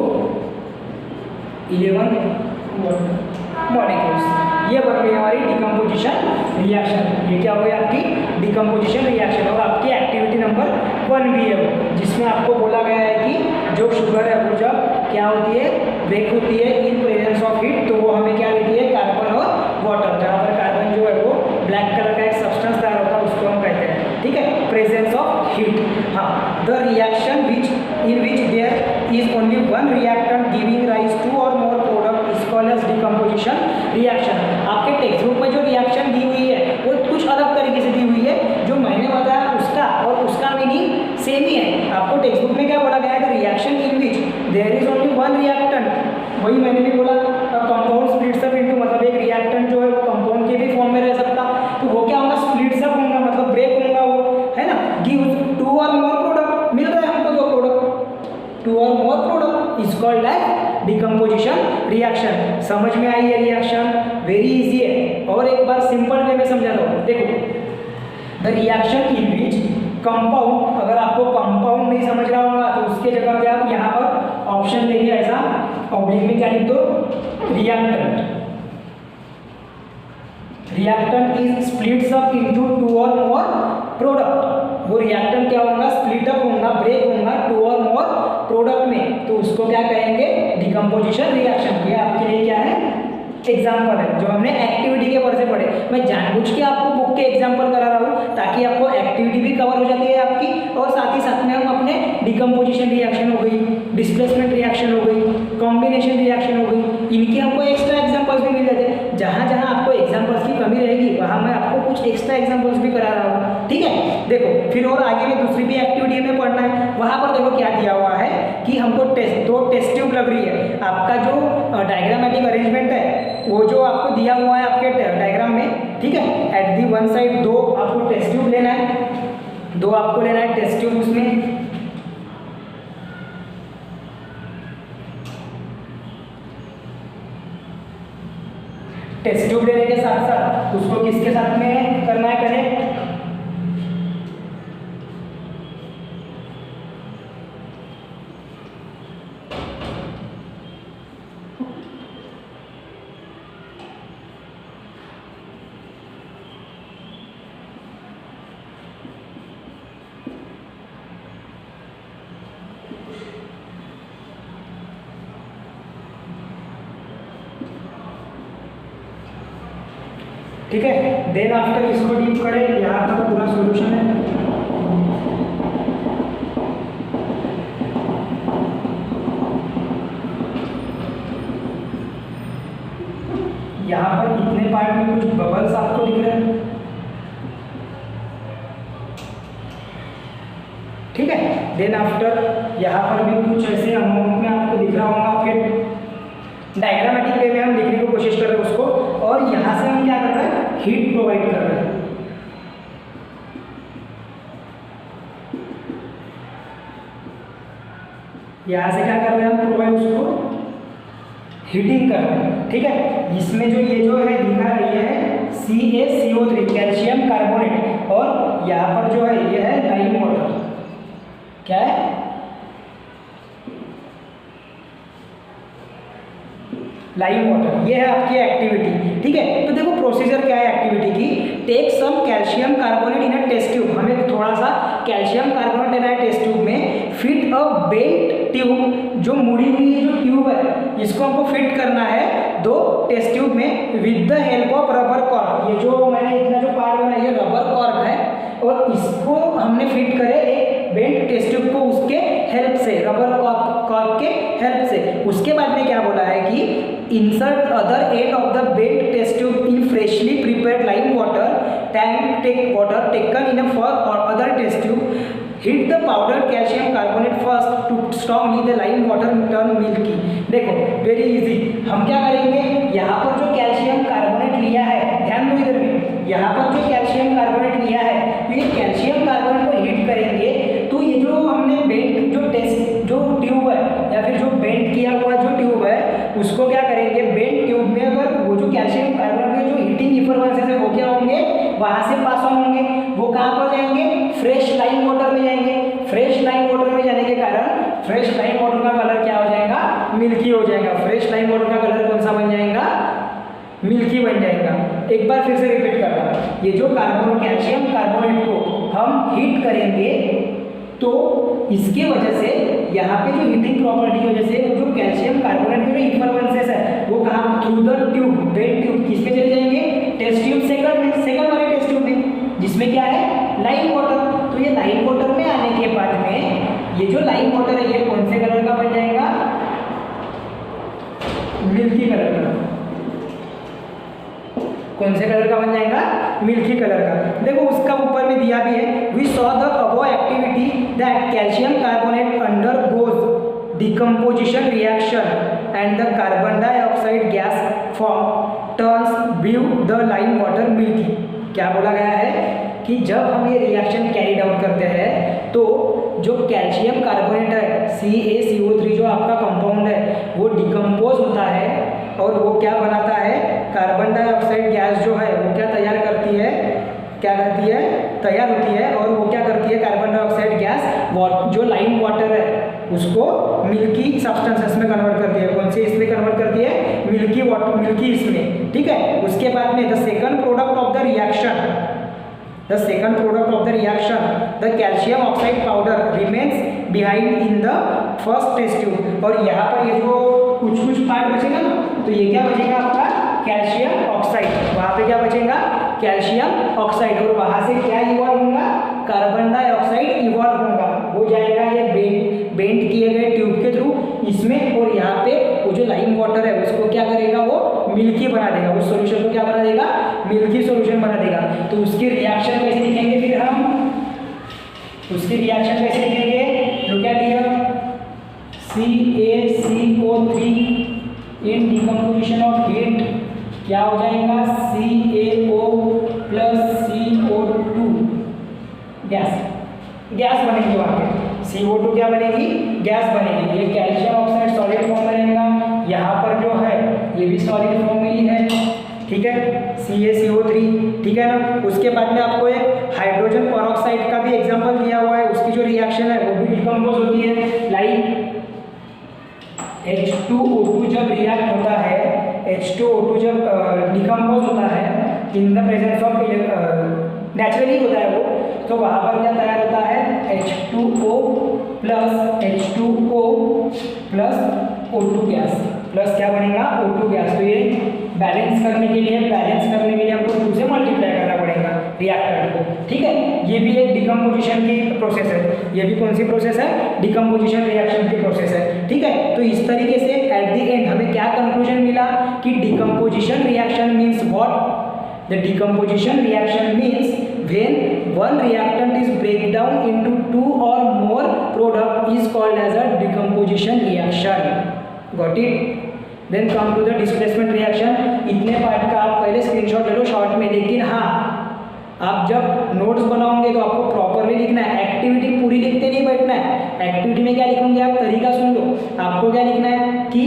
11 मॉलिक्यूल्स। ये बन गई हमारी डिकम्पोजिशन रिएक्शन। ये क्या हो गई आपकी डिकम्पोजिशन रिएक्शन। और आपकी एक्टिविटी नंबर 1 भी है वो, जिसमें आपको बोला गया है कि जो शुगर है वो जब क्या होती है, ब्रेक होती है इन प्रेजेंस ऑफ हीट, तो वो हमें क्या देती है, कार्बन और वाटर। जहाँ पर कार्बन जो है वो ब्लैक कलर का एक सब्सटेंस तैयार होता है उसको हम कहते हैं। ठीक है, presence of heat. The reaction in which there is only one reactant giving rise to or more product is called as decomposition reaction। आपके टेक्स्ट बुक में जो रिएक्शन दी हुई है वो कुछ अलग तरीके से दी हुई है, जो मैंने बताया उसका और उसका मीनिंग सेम ही है। आपको टेक्स्ट बुक में क्या बोला गया है, reaction in which there is only one reactant, वही मैंने भी बोला कंपाउंड स्प्लिट्स अप इनटू, मतलब एक रिएक्टेंट जो है वो कंपाउंड के भी फॉर्म में रह सकता, तो वो क्या होगा, स्प्लिट्स अप होगा, मतलब ब्रेक होगा वो, है ना। Gives to or more product, मिल रहा है हमको दो product, two or more product is called as decomposition reaction. समझ में आई है रिएक्शन, वेरी इजी है। और एक बार सिंपल वे में समझा दो, देखो the reaction in which compound, अगर आपको कंपाउंड नहीं समझ रहा होगा तो उसके जगह पे आप यहाँ पर ऑप्शन देखिए, ऐसा ऑब्लिक में क्या लिख दो, reactant. Reactant is splits up into two or more product. वो रिएक्टेंट क्या होगा, स्प्लिट अप होगा, ब्रेक होगा टू और मोर प्रोडक्ट में, तो उसको क्या कहेंगे, डिकम्पोजिशन रिएक्शन। ये आपके लिए क्या है, एग्जाम्पल है जो हमने एक्टिविटी के वर्ड से पढ़े। मैं जानबूझ के आपको बुक के एग्जाम्पल करा रहा हूँ ताकि आपको एक्टिविटी भी कवर हो जाती है आपकी, और साथ ही साथ में हम अपने डिकम्पोजिशन रिएक्शन हो गई, डिस्प्लेसमेंट रिएक्शन हो गई, कॉम्बिनेशन रिएक्शन हो गई, इनके हमको एक्स्ट्रा एग्जाम्पल्स भी मिल जाते हैं। जहाँ जहाँ आपको एग्जाम्पल्स की कमी रहेगी वहाँ मैं आपको कुछ एक्स्ट्रा एग्जाम्पल्स भी करा रहा हूँ, ठीक है। देखो फिर और आगे में दूसरी भी एक्टिविटी में पढ़ना है, वहाँ पर देखो क्या दिया हुआ है कि हमको दो टेस्ट ट्यूब लग रही है। आपका जो डायग्रामेटिक अरेंजमेंट है वो जो आपको दिया हुआ है आपके डायग्राम में, ठीक है। एट दी वन साइड दो आपको टेस्ट ट्यूब लेना है, दो आपको लेना है टेस्ट ट्यूब। उसमें टेस्ट ट्यूब लेने के साथ साथ उसको किसके साथ में करना है कनेक्ट, ठीक है। देन आफ्टर इसको डीप करें, यहाँ पर पूरा सॉल्यूशन है। यहाँ पर कितने पार्ट में कुछ बबल्स आपको दिख रहे हैं, ठीक है। देन आफ्टर यहाँ पर भी कुछ ऐसे अमाउंट में आपको दिख रहा होगा, फिर डायग्रामेटिक वे में हम लिखने की कोशिश कर रहे हैं उसको, और यहाँ से हम क्या कर रहे हैं, हीट प्रोवाइड कर रहे हैं। यहाँ से क्या कर रहे हैं हम, प्रोवाइड उसको हीटिंग कर रहे हैं, ठीक है। इसमें जो ये जो है दिखा रही है CaCO3 कैल्शियम कार्बोनेट, और यहाँ पर जो है ये है लाइम वाटर, क्या है, लाइम वाटर। ये है आपकी एक्टिविटी, ठीक है। तो देखो प्रोसीजर क्या है एक्टिविटी की, take some calcium carbonate in a test tube, हमें थोड़ा सा कैल्शियम कार्बोनेट लेना है टेस्ट ट्यूब में। फिट अ बेंट ट्यूब, जो मुड़ी हुई जो ट्यूब है इसको हमको फिट करना है दो टेस्ट ट्यूब में, with the help of rubber cork. ये जो मैंने इतना जो पार्ट बनाया ये रबर कॉर्क है, और इसको हमने फिट करे एक बेंट टेस्ट ट्यूब को उसके हेल्प से, रबर कॉर्क के हेल्प से। उसके बाद में क्या बोला है कि insert other end of the bent test tube in freshly prepared lime water tank, take water taken in a for other test tube, hit the powdered calcium carbonate first to strongly the lime water turn milky। देखो very easy, हम क्या करेंगे, यहाँ पर जो calcium carbonate लिया है, ध्यान दो इधर में, यहाँ पर जो कैल्शियम कार्बोनेट लिया है तो ये कैल्शियम कार्बोनेट को हीट करेंगे, तो ये जो हमने बेंट जो टेस्ट जो ट्यूब है या फिर जो बेंट किया हुआ जो ट्यूब है उसको क्या करेंगे, बेंट ट्यूब में अगर वो जो कैल्शियम कार्बोनेट के जो हीटिंग इफरवेंसेस है वो क्या होंगे, वहाँ से पास ऑन होंगे, वो कहाँ पर जाएंगे, फ्रेश लाइम वाटर में जाएंगे। फ्रेश लाइम वाटर में जाने के कारण फ्रेश लाइम वाटर का कलर क्या हो जाएगा, मिल्की हो जाएगा। फ्रेश लाइम वाटर का कलर कौन सा बन जाएगा, मिल्की बन जाएगा। एक बार फिर से रिपीट कर रहा हूँ, ये जो कैल्शियम कार्बोनेट को हम हीट करेंगे तो इसके वजह से यहाँ पे जो हीटिंग प्रॉपर्टी की वजह से वो जो कैल्शियम कार्बोनेट के जो इफरवेंसेस है वो कहाँ, through the tube, bent tube, किस पे चले जाएंगे, टेस्ट ट्यूब सेकंड वाले टेस्ट ट्यूब में, जिसमें क्या है, लाइम वाटर। तो ये लाइम वाटर में आने के बाद में ये जो लाइम वाटर है ये कौन से कलर का बन जाएगा, मिल्की कलर का। कौन से कलर का बन जाएगा, मिल्की कलर का। देखो उसका ऊपर में दिया भी है, we saw the above activity that calcium carbonate undergoes decomposition reaction and the carbon dioxide gas form turns blue the lime water milky. क्या बोला गया है कि जब हम ये रिएक्शन कैरिड आउट करते हैं तो जो कैल्शियम कार्बोनेट है CaCO3 जो आपका कंपाउंड है वो डिकम्पोज होता है और वो क्या बनाता है, कार्बन डाइऑक्साइड गैस जो है वो क्या तैयार करती है, क्या करती है, तैयार होती है और वो क्या करती है, कार्बन डाइऑक्साइड गैस जो लाइम वाटर है उसको मिल्की सब्सटेंसेस में कन्वर्ट करती है। कौन से इसमें कन्वर्ट करती है, मिल्की वाटर, मिल्की इसमें, ठीक है। उसके बाद में the second product of the reaction, the second product of the reaction the calcium oxide powder remains behind in the first test tube. और यहाँ पर ये जो कुछ कुछ पार्ट बचेगा ना, तो ये क्या बचेगा आपका, कैल्शियम ऑक्साइड। वहाँ पे क्या बचेगा, कैल्शियम ऑक्साइड। और वहाँ से क्या इवॉल्व होगा, कार्बन डाइऑक्साइड इवॉल्व होगा, हो जाएगा ये बेंड किए गए ट्यूब के थ्रू इसमें। और यहाँ पे वो जो लाइम वाटर है उसको क्या करेगा, वो मिल्की बना देगा, उस सॉल्यूशन को क्या बना देगा, मिल्की सॉल्यूशन बना देगा। तो उसकी रिएक्शन कैसे लिखेंगे फिर हम, उसकी रिएक्शन कैसे लिखेंगे, look at here, CaCO3 in decomposition of heat क्या हो जाएगा, CaO plus CO2 gas, gas बनेगी वहाँ पे। CO2 क्या बनेगी, गैस बनेगी। ये कैल्शियम ऑक्साइड सॉलिड फॉर्म में रहेगा, यहाँ पर जो है ये भी सॉलिड फॉर्म में ही है, ठीक है, CaCO3, ठीक है ना। उसके बाद में आपको एक हाइड्रोजन पेरोक्साइड का भी एग्जांपल दिया हुआ है, उसकी जो रिएक्शन है वो भी डिकम्पोज होती है। लाइक H2O2 जब रिएक्ट होता है, H2O2 जब डिकम्पोज होता है in the presence of naturally होता है वो, तो वहाँ पर क्या तैयार होता है, H2O plus H2O plus O2 gas, plus क्या बनेगा, O2 गैस। तो ये बैलेंस करने के लिए हमको 2 से मल्टीप्लाई करना पड़ेगा रिएक्टेंट को, ठीक है। ये भी एक डिकम्पोजिशन की प्रोसेस है, ये भी कौन सी प्रोसेस है, डिकम्पोजिशन रिएक्शन की प्रोसेस है, ठीक है। तो इस तरीके से एट द एंड हमें क्या कंक्लूजन मिला कि decomposition reaction means what, the decomposition reaction means when one reactant is break down into 2 or more product is called as a decomposition reaction. Got it? Then come to the displacement reaction. इतने part का आप पहले screenshot ले लो short में, लेकिन हाँ आप जब नोट्स बनाओगे तो आपको प्रॉपरली लिखना है, एक्टिविटी पूरी लिखते नहीं बैठना है। एक्टिविटी में क्या लिखोगे आप, तरीका सुन लो, आपको क्या लिखना है कि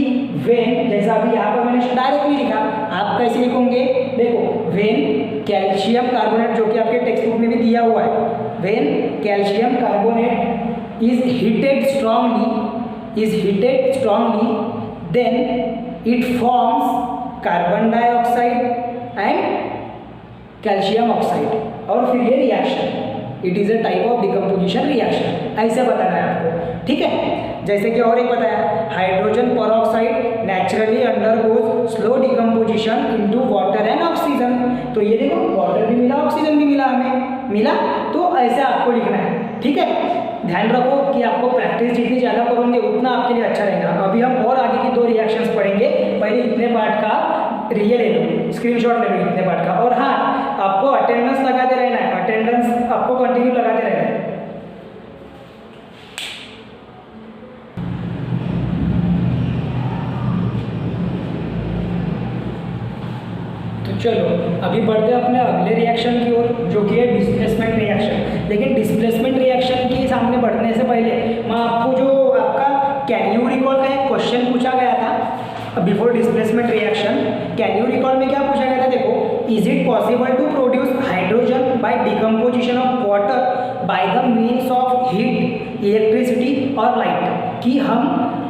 वेन, जैसा अभी यहाँ पर मैंने डायरेक्टली लिखा, आप कैसे लिखोगे, देखो वेन कैल्शियम कार्बोनेट जो कि आपके टेक्स्ट बुक में भी दिया हुआ है, when calcium carbonate is heated strongly then it forms carbon dioxide and calcium oxide, और फिर ये reaction it is a type of decomposition reaction, ऐसे बताना है आपको, ठीक है। जैसे कि और एक बताया, hydrogen peroxide naturally undergoes slow decomposition into water and oxygen. तो ये देखो वाटर भी मिला, ऑक्सीजन भी मिला, हमें मिला, तो ऐसे आपको लिखना है, ठीक है। ध्यान रखो कि आपको प्रैक्टिस जितनी ज़्यादा करोगे उतना आपके लिए अच्छा रहेगा। अभी हम और आगे की 2 रिएक्शंस पढ़ेंगे, पहले इतने पार्ट का रियल ले लो, स्क्रीनशॉट ले लो इतने पार्ट का। और हाँ, आपको अटेंडेंस लगाते रहना है, अटेंडेंस आपको कंटिन्यू लगाते रहना है। तो चलो अभी बढ़ते हैं अपने अगले रिएक्शन की ओर, जो कि है डिस्प्लेसमेंट रिएक्शन। लेकिन डिस्प्लेसमेंट रिएक्शन के सामने बढ़ने से पहले मैं आपको जो आपका कैन यू रिकॉल का एक क्वेश्चन पूछा गया था before displacement reaction, can you recall में क्या पूछा गया था, देखो, is it possible to produce hydrogen by decomposition of water by the means of heat, electricity or light, कि हम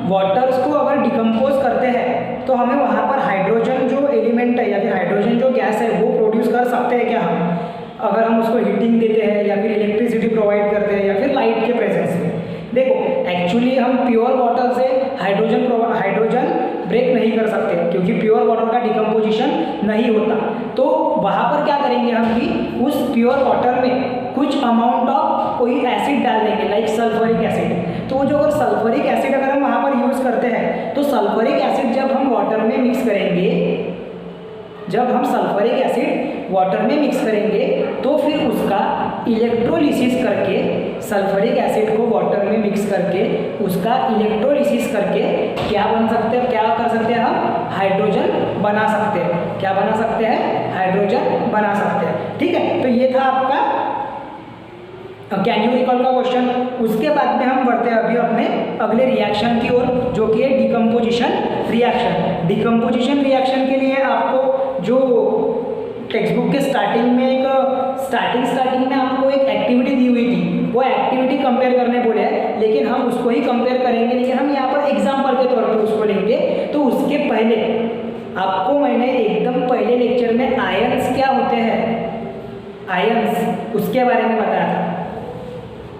वाटर्स को अगर डिकम्पोज करते हैं तो हमें वहाँ पर हाइड्रोजन जो एलिमेंट है या फिर हाइड्रोजन जो गैस है वो प्रोड्यूस कर सकते हैं क्या हम, अगर हम उसको हीटिंग देते हैं या फिर इलेक्ट्रिसिटी प्रोवाइड करते हैं या फिर लाइट के प्रेजेंस में। देखो एक्चुअली हम प्योर वाटर से हाइड्रोजन ब्रेक नहीं कर सकते क्योंकि प्योर वाटर का डिकम्पोजिशन नहीं होता। तो वहाँ पर क्या करेंगे हम कि उस प्योर वाटर में कुछ अमाउंट ऑफ कोई एसिड डाल देंगे लाइक सल्फ्यूरिक एसिड, तो वो जो अगर सल्फ्यूरिक एसिड अगर हम वहाँ पर यूज़ करते हैं तो सल्फ्यूरिक एसिड जब हम वाटर में मिक्स करेंगे, जब हम सल्फ्यूरिक एसिड वाटर में मिक्स करेंगे तो फिर उसका इलेक्ट्रोलिसिस करके, सल्फ्यूरिक एसिड को वाटर में मिक्स करके उसका इलेक्ट्रोलिसिस करके क्या बन सकते हैं, क्या कर सकते हैं हम, हाइड्रोजन बना सकते हैं। क्या बना सकते हैं, हाइड्रोजन बना सकते हैं। ठीक है, तो ये था आपका कैन यू रिकॉल का क्वेश्चन। उसके बाद में हम बढ़ते हैं अभी अपने अगले रिएक्शन की ओर, जो कि है डिकम्पोजिशन रिएक्शन। डिकम्पोजिशन रिएक्शन के लिए आपको जो टेक्स्ट बुक के स्टार्टिंग में में आपको एक एक्टिविटी दी हुई थी, वो एक्टिविटी कंपेयर करने बोले हैं, लेकिन हम उसको ही कंपेयर करेंगे, लेकिन हम यहाँ पर एग्जाम्पल के तौर पे उसको लेंगे। तो उसके पहले आपको मैंने एकदम पहले लेक्चर में आयंस क्या होते हैं, आयंस उसके बारे में बताया था।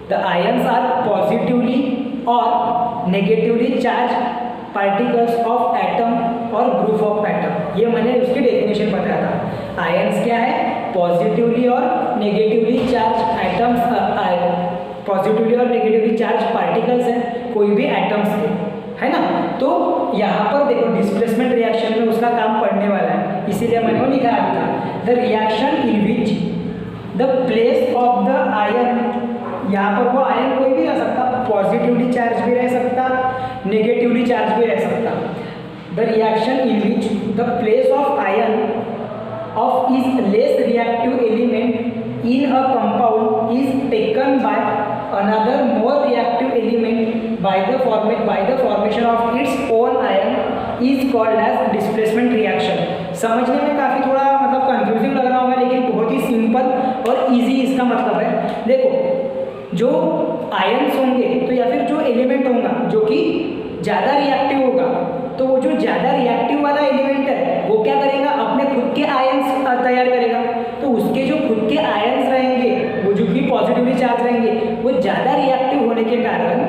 द आयंस आर पॉजिटिवली और negatively charge particles of atom और ग्रुप ऑफ एटम, ये मैंने उसकी डेफिनेशन बताया था। आयंस क्या है, पॉजिटिवली और नेगेटिवली चार्ज एटम्स, पॉजिटिवली और नेगेटिवली चार्ज पार्टिकल्स हैं कोई भी एटम्स के, है ना। तो यहाँ पर देखो डिस्प्लेसमेंट रिएक्शन में उसका काम पढ़ने वाला है, इसीलिए मैंने वो लिखा था, the reaction in which the place of the ion, यहाँ पर वो आयन कोई भी रह सकता, पॉजिटिवली चार्ज भी रह सकता, नेगेटिवली चार्ज भी रह सकता। The reaction in which the place of ion of is less reactive element in a compound is taken by another more reactive element by the formation of its own ion is called as displacement reaction. समझने में काफ़ी थोड़ा मतलब confusing लग रहा होगा, लेकिन बहुत ही सिंपल और इजी इसका मतलब है। देखो जो आयन्स होंगे तो या फिर जो एलिमेंट होगा जो कि ज़्यादा रिएक्टिव होगा, तो वो जो ज़्यादा रिएक्टिव वाला एलिमेंट है वो क्या करेगा, अपने खुद के आयन्स तैयार करेगा। तो उसके जो खुद के आयन्स रहेंगे वो जो कि पॉजिटिवली चार्ज रहेंगे, वो ज़्यादा रिएक्टिव होने के कारण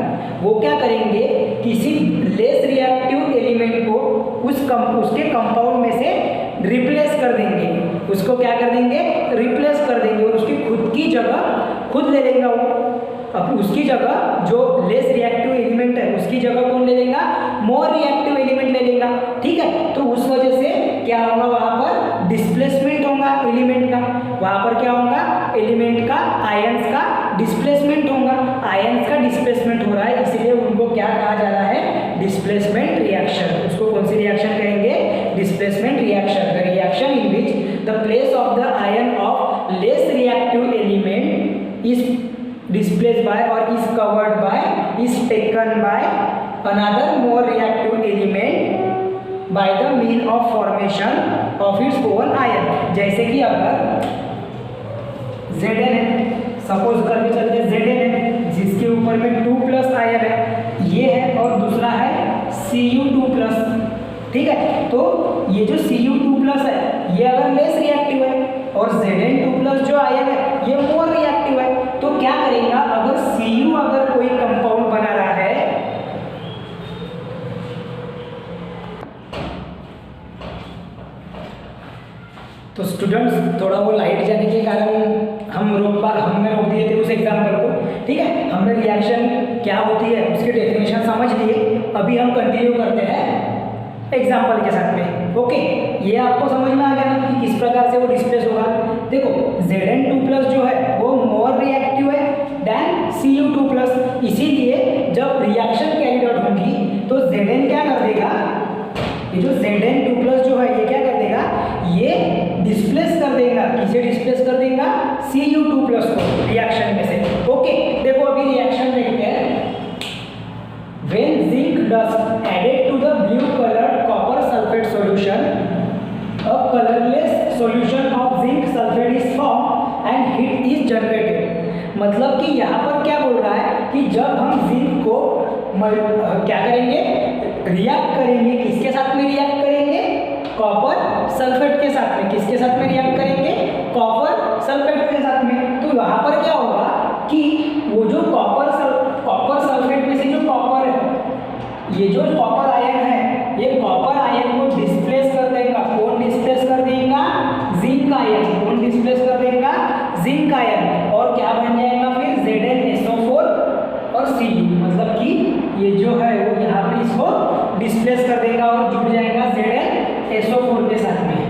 वो क्या करेंगे, किसी लेस रिएक्टिव एलिमेंट को उसके कंपाउंड में से रिप्लेस कर देंगे। उसको क्या कर देंगे, रिप्लेस कर देंगे, और उसकी खुद की जगह खुद ले लेगा वो। अब उसकी जगह जो लेस रिएक्टिव एलिमेंट है उसकी जगह कौन ले लेगा, मोर रिएक्टिव एलिमेंट ले लेगा। ठीक है, तो उस वजह से क्या होगा, वहाँ पर डिस्प्लेसमेंट होगा एलिमेंट का, वहाँ पर क्या होगा, एलिमेंट का, आयंस का डिस्प्लेसमेंट होगा। आयंस का डिस्प्लेसमेंट हो रहा है, इसलिए उनको क्या कहा जा रहा है, डिस्प्लेसमेंट रिएक्शन। उसको कौन सी रिएक्शन कहेंगे, displacement reaction. The reaction in which the place of the ion of less reactive element is displaced by or is covered by, is taken by another more reactive element by the means of formation of its own ion। जैसे कि अगर Zn है, suppose करके चलते Zn है जिसके ऊपर में 2+ आयन है, ये है, और दूसरा है Cu2+। ठीक है, तो ये जो Cu2+ है ये अगर लेस रिएक्टिव है और Zn2+ जो आयन है ये मोर रिएक्टिव है, तो क्या करेगा, अगर Cu अगर कोई कंपाउंड बना रहा है, तो स्टूडेंट्स थोड़ा वो लाइट जाने के कारण हमने रोक दिए थे उस एग्जाम्पल को। ठीक है, हमने रिएक्शन क्या होती है उसकी डेफिनेशन समझ लिए, अभी हम कंटिन्यू करते हैं एग्जाम्पल के साथ में। ओके, ये आपको समझ में आ गया ना कि किस प्रकार से वो डिस्प्लेस होगा। देखो Zn2+ जो है वो मोर रिएक्टिव है देन Cu2+, इसीलिए जब रिएक्शन कैरिड आउट होगी तो Zn क्या कर देगा, ये जो Zn2+ जो है ये क्या कर देगा, ये डिस्प्लेस कर देगा, किसे डिस्प्लेस कर देगा, Cu2+ को रिएक्शन में से। ओके, देखो अभी रिएक्शन देखते हैं। When zinc dust added to the blue colored copper sulfate solution, a colorless solution of zinc sulfate is formed and heat is generated। मतलब कि यहाँ पर क्या बोल रहा है कि जब हम जिंक को क्या करेंगे, रिएक्ट करेंगे, किसके साथ में रिएक्ट करेंगे, कॉपर सल्फेट के साथ में। किसके साथ में रिएक्ट करेंगे, कॉपर सल्फेट के साथ में। तो यहाँ पर क्या होगा कि वो जो कॉपर सल्फेट में से जो कॉपर है, ये जो कॉपर आयन है, ये कॉपर आयन को डिस्प्लेस कर देगा। कौन डिस्प्लेस कर देगा, जिंक आयन। कौन डिस्प्लेस कर देगा, जिंक आयन। और क्या बन जाएगा फिर, Zn डिस्प्लेस कर देगा और जुड़ जाएगा ZnSO4 के साथ में,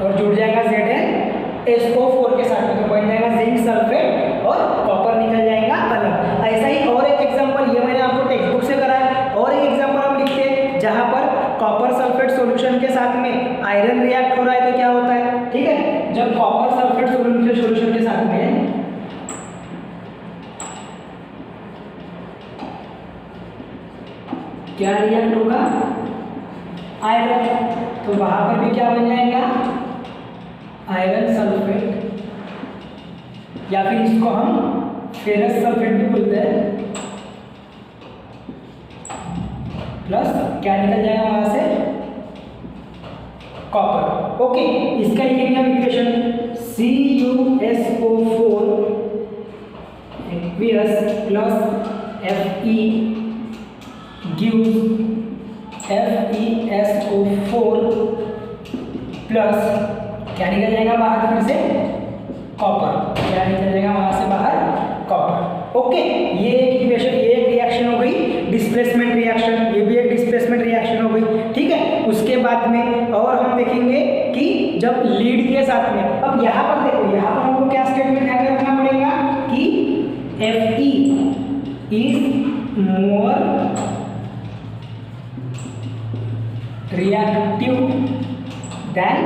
और जुड़ जाएगा ZnSO4 के साथ में, तो बन जाएगा जिंक सल्फेट और कॉपर निकल जाएगा अलग। ऐसा ही और एक एग्जांपल, ये मैंने आपको टेक्स्ट बुक से कराया, और एक एग्जांपल हम लिखते हैं जहां पर कॉपर सल्फेट सॉल्यूशन के साथ में आयरन रिएक्ट हो रहा है तो क्या होता है, ठीक है। जब कॉपर सल्फेट सॉल्यूशन के साथ में क्या रिएक्ट होगा, आयरन, तो वहां पर भी क्या बन जाएगा, आयरन सल्फेट, या फिर इसको हम फेरस सल्फेट भी बोलते हैं, प्लस क्या निकल जाएगा वहां से, कॉपर। ओके, इसका लिखेंगे हम equation CuSO4 aqueous plus Fe gives FeSO4 plus क्या निकल जाएगा बाहर फिर से, कॉपर, क्या निकल जाएगा वहां से बाहर, कॉपर। ओके, ये एक इक्वेशन, ये एक रिएक्शन हो गई डिस्प्लेसमेंट रिएक्शन, ये भी एक डिस्प्लेसमेंट रिएक्शन हो गई, ठीक है। उसके बाद में और हम देखेंगे कि जब लीड के साथ में, अब यहाँ पर देखो, यहाँ पर हमको क्या स्टेटमेंट ध्यान में रखना पड़ेगा कि Fe is more reactive than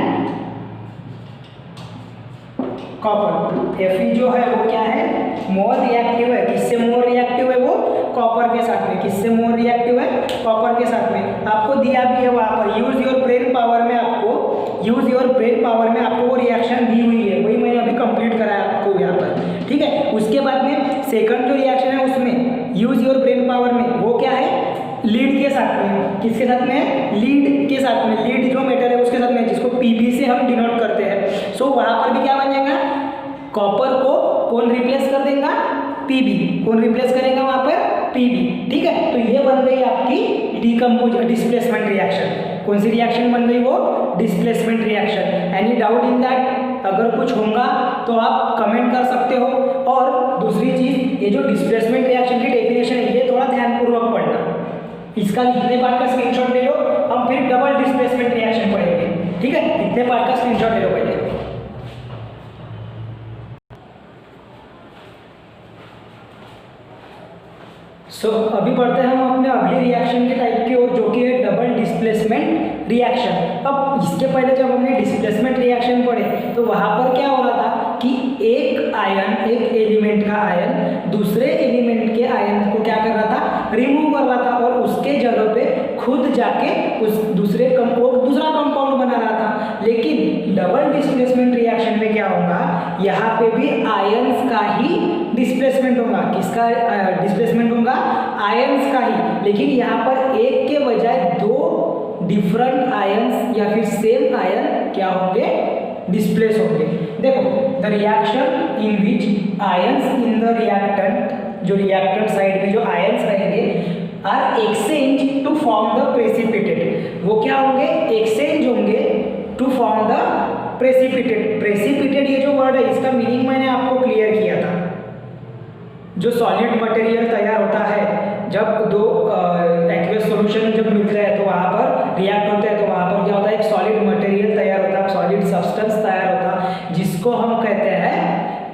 copper. Fe जो है वो क्या है, मोर रिएक्टिव है, किससे मोर रिएक्टिव है, वो कॉपर के साथ में, किससे मोर रिएक्टिव है, कॉपर के साथ में। आपको दिया भी है वहां पर, यूज योर ब्रेन पावर में आपको, यूज योर ब्रेन पावर में आपको वो रिएक्शन दी हुई है, वही मैंने अभी कंप्लीट कराया आपको यहाँ पर, ठीक है। उसके बाद में सेकंड जो रिएक्शन है उसमें यूज योर ब्रेन पावर में वो क्या है, लीड के साथ में, किसके साथ में, लीड के साथ में, लीड जो मेटल है उसके साथ में, जिसको Pb से हम डिनोट करते हैं। सो वहां पर भी क्या बन जाएगा, कॉपर को कौन रिप्लेस कर देगा, Pb, कौन रिप्लेस करेगा वहां पर, Pb, ठीक है। तो ये बन गई आपकी डीकम्पोज डिस्प्लेसमेंट रिएक्शन। कौन सी रिएक्शन बन गई, वो displacement reaction. Any doubt in that, अगर कुछ होगा तो आप कमेंट कर सकते हो। और दूसरी चीज, ये जो डिस्प्लेसमेंट रिएक्शन की डेफिनेशन है ये थोड़ा ध्यानपूर्वक पढ़ना, इसका इतने पार्ट का स्क्रीनशॉट ले लो, हम फिर डबल डिस्प्लेसमेंट रिएक्शन पढ़ेंगे, ठीक है। इतने पार्ट का स्क्रीनशॉट ले लो पहले। अभी बढ़ते हैं हम अपने अगले रिएक्शन के टाइप की ओर, जो कि है डबल डिस्प्लेसमेंट रिएक्शन। अब इसके पहले जब हमने डिस्प्लेसमेंट रिएक्शन पढ़े तो वहां पर क्या हो रहा था कि एक आयन, एक एलिमेंट का आयन दूसरे एलिमेंट के आयन को क्या कर रहा था, रिमूव कर रहा था, और उसके जगह पे खुद जाके उस दूसरा कंपाउंड बना रहा था। लेकिन डबल डिस्प्लेसमेंट रिएक्शन में क्या होगा, यहाँ पे भी आयंस का ही डिस्प्लेसमेंट होगा। किसका डिस्प्लेसमेंट होगा, आयंस का ही। लेकिन यहाँ पर एक के बजाय दो डिफरेंट आयंस या फिर सेम आयन क्या होंगे, डिस्प्लेस होंगे। देखो, the reaction in which ions in the reactant, जो रिएक्टेंट साइड में जो आयंस रहेंगे, are exchange to form the precipitate. वो क्या होंगे, एक्सचेंज होंगे to form the precipitate. Precipitate ये जो वर्ड है इसका मीनिंग मैंने आपको क्लियर किया था। जो सॉलिड मटेरियल तैयार होता है, जब दो एक्वियस सॉल्यूशन जब मिलते हैं तो वहाँ पर रिएक्ट होते हैं, तो वहाँ पर क्या होता है, एक सॉलिड मटेरियल तैयार होता है, सॉलिड सब्सटेंस तैयार होता है, जिसको हम कहते हैं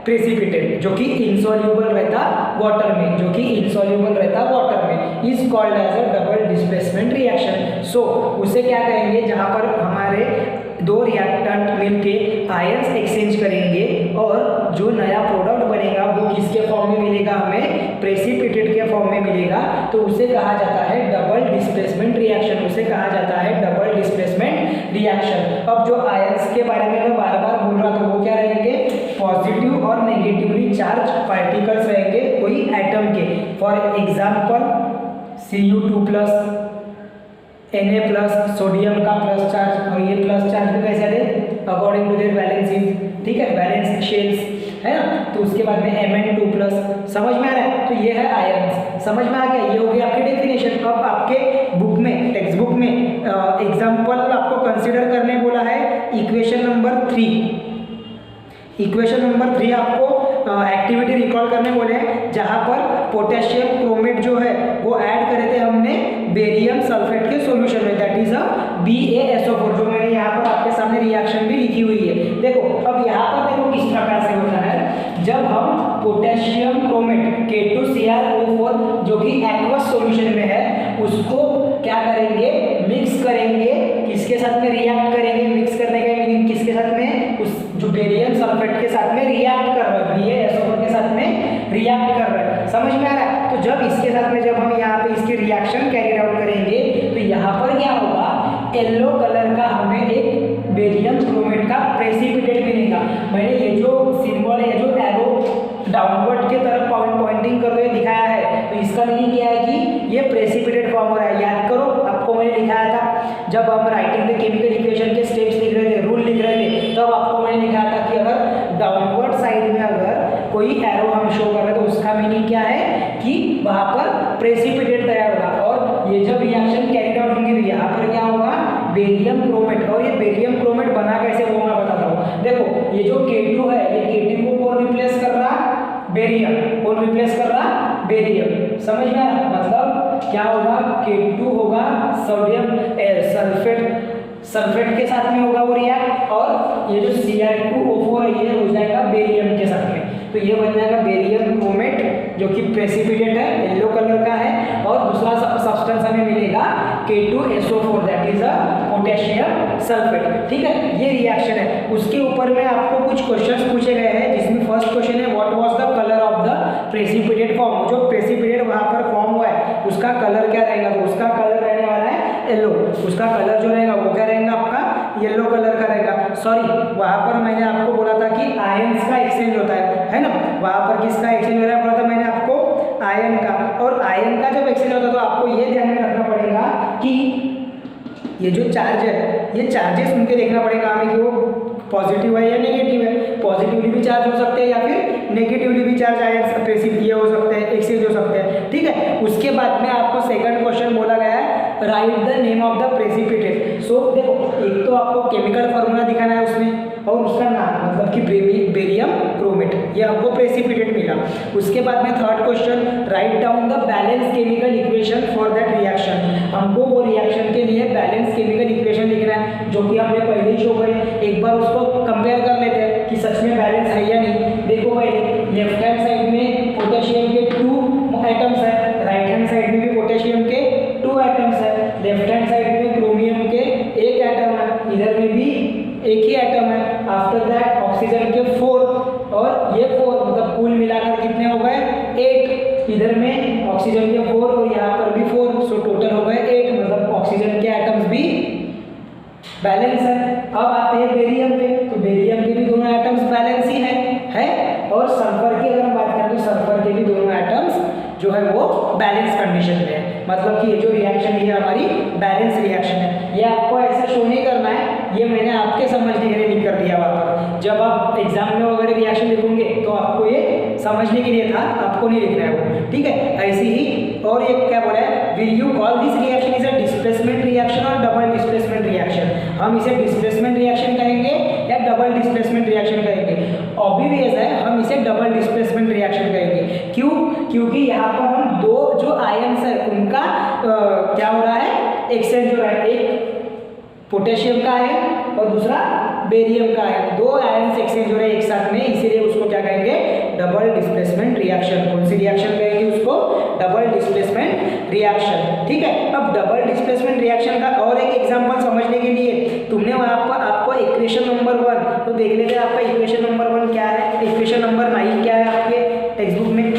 प्रेसिपिटेट, जो कि इनसॉल्यूबल रहता वाटर में, जो कि इनसॉल्यूबल रहता वाटर में, is called as a double displacement reaction. So उसे क्या कहेंगे, जहाँ पर हमारे दो रिएक्टेंट मिलके आयंस एक्सचेंज करेंगे और जो नया प्रोडक्ट बनेगा वो किसके फॉर्म में मिलेगा, हमें प्रेसिपिटेट के फॉर्म में मिलेगा, तो उसे कहा जाता है डबल डिस्प्लेसमेंट रिएक्शन। उसे कहा जाता है डबल डिस्प्लेसमेंट रिएक्शन। अब जो आयंस के बारे में मैं बार बार बोल रहा था वो क्या रहेंगे, पॉजिटिव और नेगेटिवली चार्ज पार्टिकल्स रहेंगे कोई एटम के। For example Cu2+, Na+, sodium का प्लस चार्ज, और ये प्लस चार्ज भी कैसे दे, अकॉर्डिंग टू देयर वैलेंसीज, ठीक है, वैलेंस शेल्स है ना। तो उसके बाद में Mn2+, समझ में आ रहा है। तो ये है आयंस, समझ में आ गया, ये हो गई आपकी डेफिनेशन। अब आपके बुक में, टेक्स्ट बुक में एग्जाम्पल आपको कंसिडर करने बोला है इक्वेशन नंबर 3। इक्वेशन नंबर 3 आपको एक्टिविटी रिकॉल करने बोले हैं, जहाँ पर पोटेशियम क्रोमेट जो है वो ऐड करे थे हमने इज अ BaSO4, जो मैंने यहाँ पर आपके सामने रिएक्शन भी लिखी हुई है। देखो अब यहाँ पर देखो किस प्रकार से होता है, जब हम पोटेशियम क्रोमेट K2CrO4 जो कि एक्वस सॉल्यूशन में है उसको क्या करेंगे, मिक्स करेंगे, किसके साथ में रिएक्ट करेंगे, मिक्स करने का मीनिंग किसके साथ में, उस जो बेरियम सल्फेट के साथ में रिएक्ट कर रहा है, BaSO4 के साथ में रिएक्ट कर रहा है, समझ में आ रहा है। तो जब इसके साथ में जब हम यहाँ पे इसकी रिएक्शन कैरी आउट करेंगे तो यहाँ पर क्या होगा, येलो कलर का हमें एक बेरियम क्रोमेट का प्रेसिपिटेट मिलेगा। मैंने ये जो सिंबल है, जो एरो डाउनवर्ड के तरफ पॉइंटिंग करते हुए दिखाया है, तो इसका मीनिंग क्या है कि ये प्रेसिपिटेट फॉर्म हो रहा है। याद करो आपको मैंने दिखाया था जब हम राइटिंग द केमिकल इक्वेशन के स्टेप्स लिख रहे थे, रूल लिख रहे थे, तब आपको मैंने दिखाया था कि अगर डाउनवर्ड साइड में अगर कोई एरो हम शो कर रहे हैं तो उसका मीनिंग क्या है कि वहां पर प्रेसिपिटेट तैयार होगा। और ये जब रिएक्शन कैरी आउट होंगी तो यहाँ पर क्या होगा, बेरियम क्रोमेट। और ये बेरियम क्रोमेट बना कैसे वो मैं बताता हूँ। देखो ये जो K2 है, ये K2 को कौन रिप्लेस कर रहा, बेरियम, कौन रिप्लेस कर रहा, बेरियम, समझ में आया। मतलब क्या होगा, K2 होगा सोडियम सल्फेट के साथ में होगा वो रिएक्ट, और ये जो Cr2O4 है ये हो जाएगा बेरियम के साथ में, तो ये बन जाएगा बेरियम क्रोमेट जो कि प्रेसिपिटेट है, येलो कलर का है। और दूसरा सब्सटेंस हमें मिलेगा K2SO4 that is a potassium sulphate. ठीक है, ये रिएक्शन है। उसके ऊपर में आपको कुछ क्वेश्चंस पूछे गए हैं, जिसमें फर्स्ट क्वेश्चन है what was the colour of the precipitate form. जो प्रेसिपिटेट वहां पर फॉर्म हुआ है उसका कलर क्या रहेगा, तो उसका कलर रहने वाला है येलो। उसका कलर जो रहेगा वो क्या रहेगा, आपका येलो कलर का रहेगा। सॉरी, वहां पर मैंने आपको बोला था कि आयंस का एक्सचेंज होता है ना, वहां पर किसका एक्सचेंज हो रहा है बोला था मैंने आपको, आयन का। और आयन का जब एक्सचेंज होता है तो आपको ये ध्यान में रखना पड़ेगा कि ये जो चार्ज है, ये चार्जेस उनके देखना पड़ेगा हमें कि वो पॉजिटिव है या नेगेटिव है। पॉजिटिवली भी चार्ज हो सकते हैं या फिर नेगेटिवली भी चार्ज आयन प्रेसिपिटेट ये हो सकते हैं, एक्सचेंज हो सकते हैं। ठीक है, उसके बाद में आपको सेकंड क्वेश्चन बोला गया है write the name of the precipitate. So देखो एक तो आपको केमिकल फॉर्मूला दिखाना है उसमें, और उसका नाम मतलब कि बेरियम क्रोमेट, ये आपको प्रेसिपिटेट मिला। उसके बाद में third question right down the balance chemical equation for that reaction. हमको वो रिएक्शन के लिए बैलेंस केमिकल इक्वेशन लिखना है, जो कि हमने पहले ही शो करे। एक बार उसको कंपेयर कर लेते हैं कि सच में बैलेंस है या नहीं। देखो भाई, लेफ्ट हैंड साइड में पोटेशियम के 2 एटम्स है, राइट हैंड साइड में भी पोटेशियम के 2 एटम्स है, लेफ्ट हैंड साइड में क्रोमियम के 1 एटम है, इधर में भी एक ही एटम है। आफ्टर दैट ऑक्सीजन के 4, और ये 4 मतलब कुल मिलाकर कितने हो गए 8। इधर में ऑक्सीजन के 4 और यहाँ पर भी 4, सो टोटल हो गए 8, मतलब ऑक्सीजन के एटम्स भी बैलेंस है। अब आते हैं बेरियम पे, तो बेरियम के भी दोनों एटम्स बैलेंस ही है। और सल्फर की अगर हम बात करें तो सल्फर के भी दोनों एटम्स जो है वो बैलेंस कंडीशन में है। मतलब कि ये जो रिएक्शन है हमारी बैलेंस रिएक्शन है। ये आपको ऐसा शो नहीं करना है, ये मैंने आपके समझने के लिए लिख कर दिया वहाँ पर। जब आप एग्जाम में वगैरह रिएक्शन लिखोगे तो आपको ये समझने के लिए था, आपको नहीं लिखना है वो। ठीक है, ऐसे ही और ये क्या बोला है, will you call this reaction is a displacement reaction और डबल डिस्प्लेसमेंट रिएक्शन। हम इसे डिस्प्लेसमेंट रिएक्शन कहेंगे या डबल डिस्प्लेसमेंट रिएक्शन कहेंगे। ऑब्वियस है हम इसे डबल डिस्प्लेसमेंट रिएक्शन कहेंगे। क्यों? क्योंकि यहाँ पर हम दो जो आयंस है उनका क्या हो रहा है, एक्सचेंज हो रहा है। एक पोटेशियम का आयन और दूसरा बेरियम का आयन, 2 आयंस एक्सचेंज हो रहे हैं एक साथ में, इसीलिए उसको क्या कहेंगे, डबल डिस्प्लेसमेंट रिएक्शन। कौन सी रिएक्शन कहेंगे उसको, डबल डिस्प्लेसमेंट रिएक्शन। ठीक है, अब डबल डिस्प्लेसमेंट रिएक्शन का और एक एग्जांपल समझने के लिए तुमने वहां पर आपको इक्वेशन नंबर 1 तो देख लेते हैं। आपका इक्वेशन नंबर 1 क्या है, इक्वेशन नंबर 9 क्या है आपके टेक्स्ट बुक में।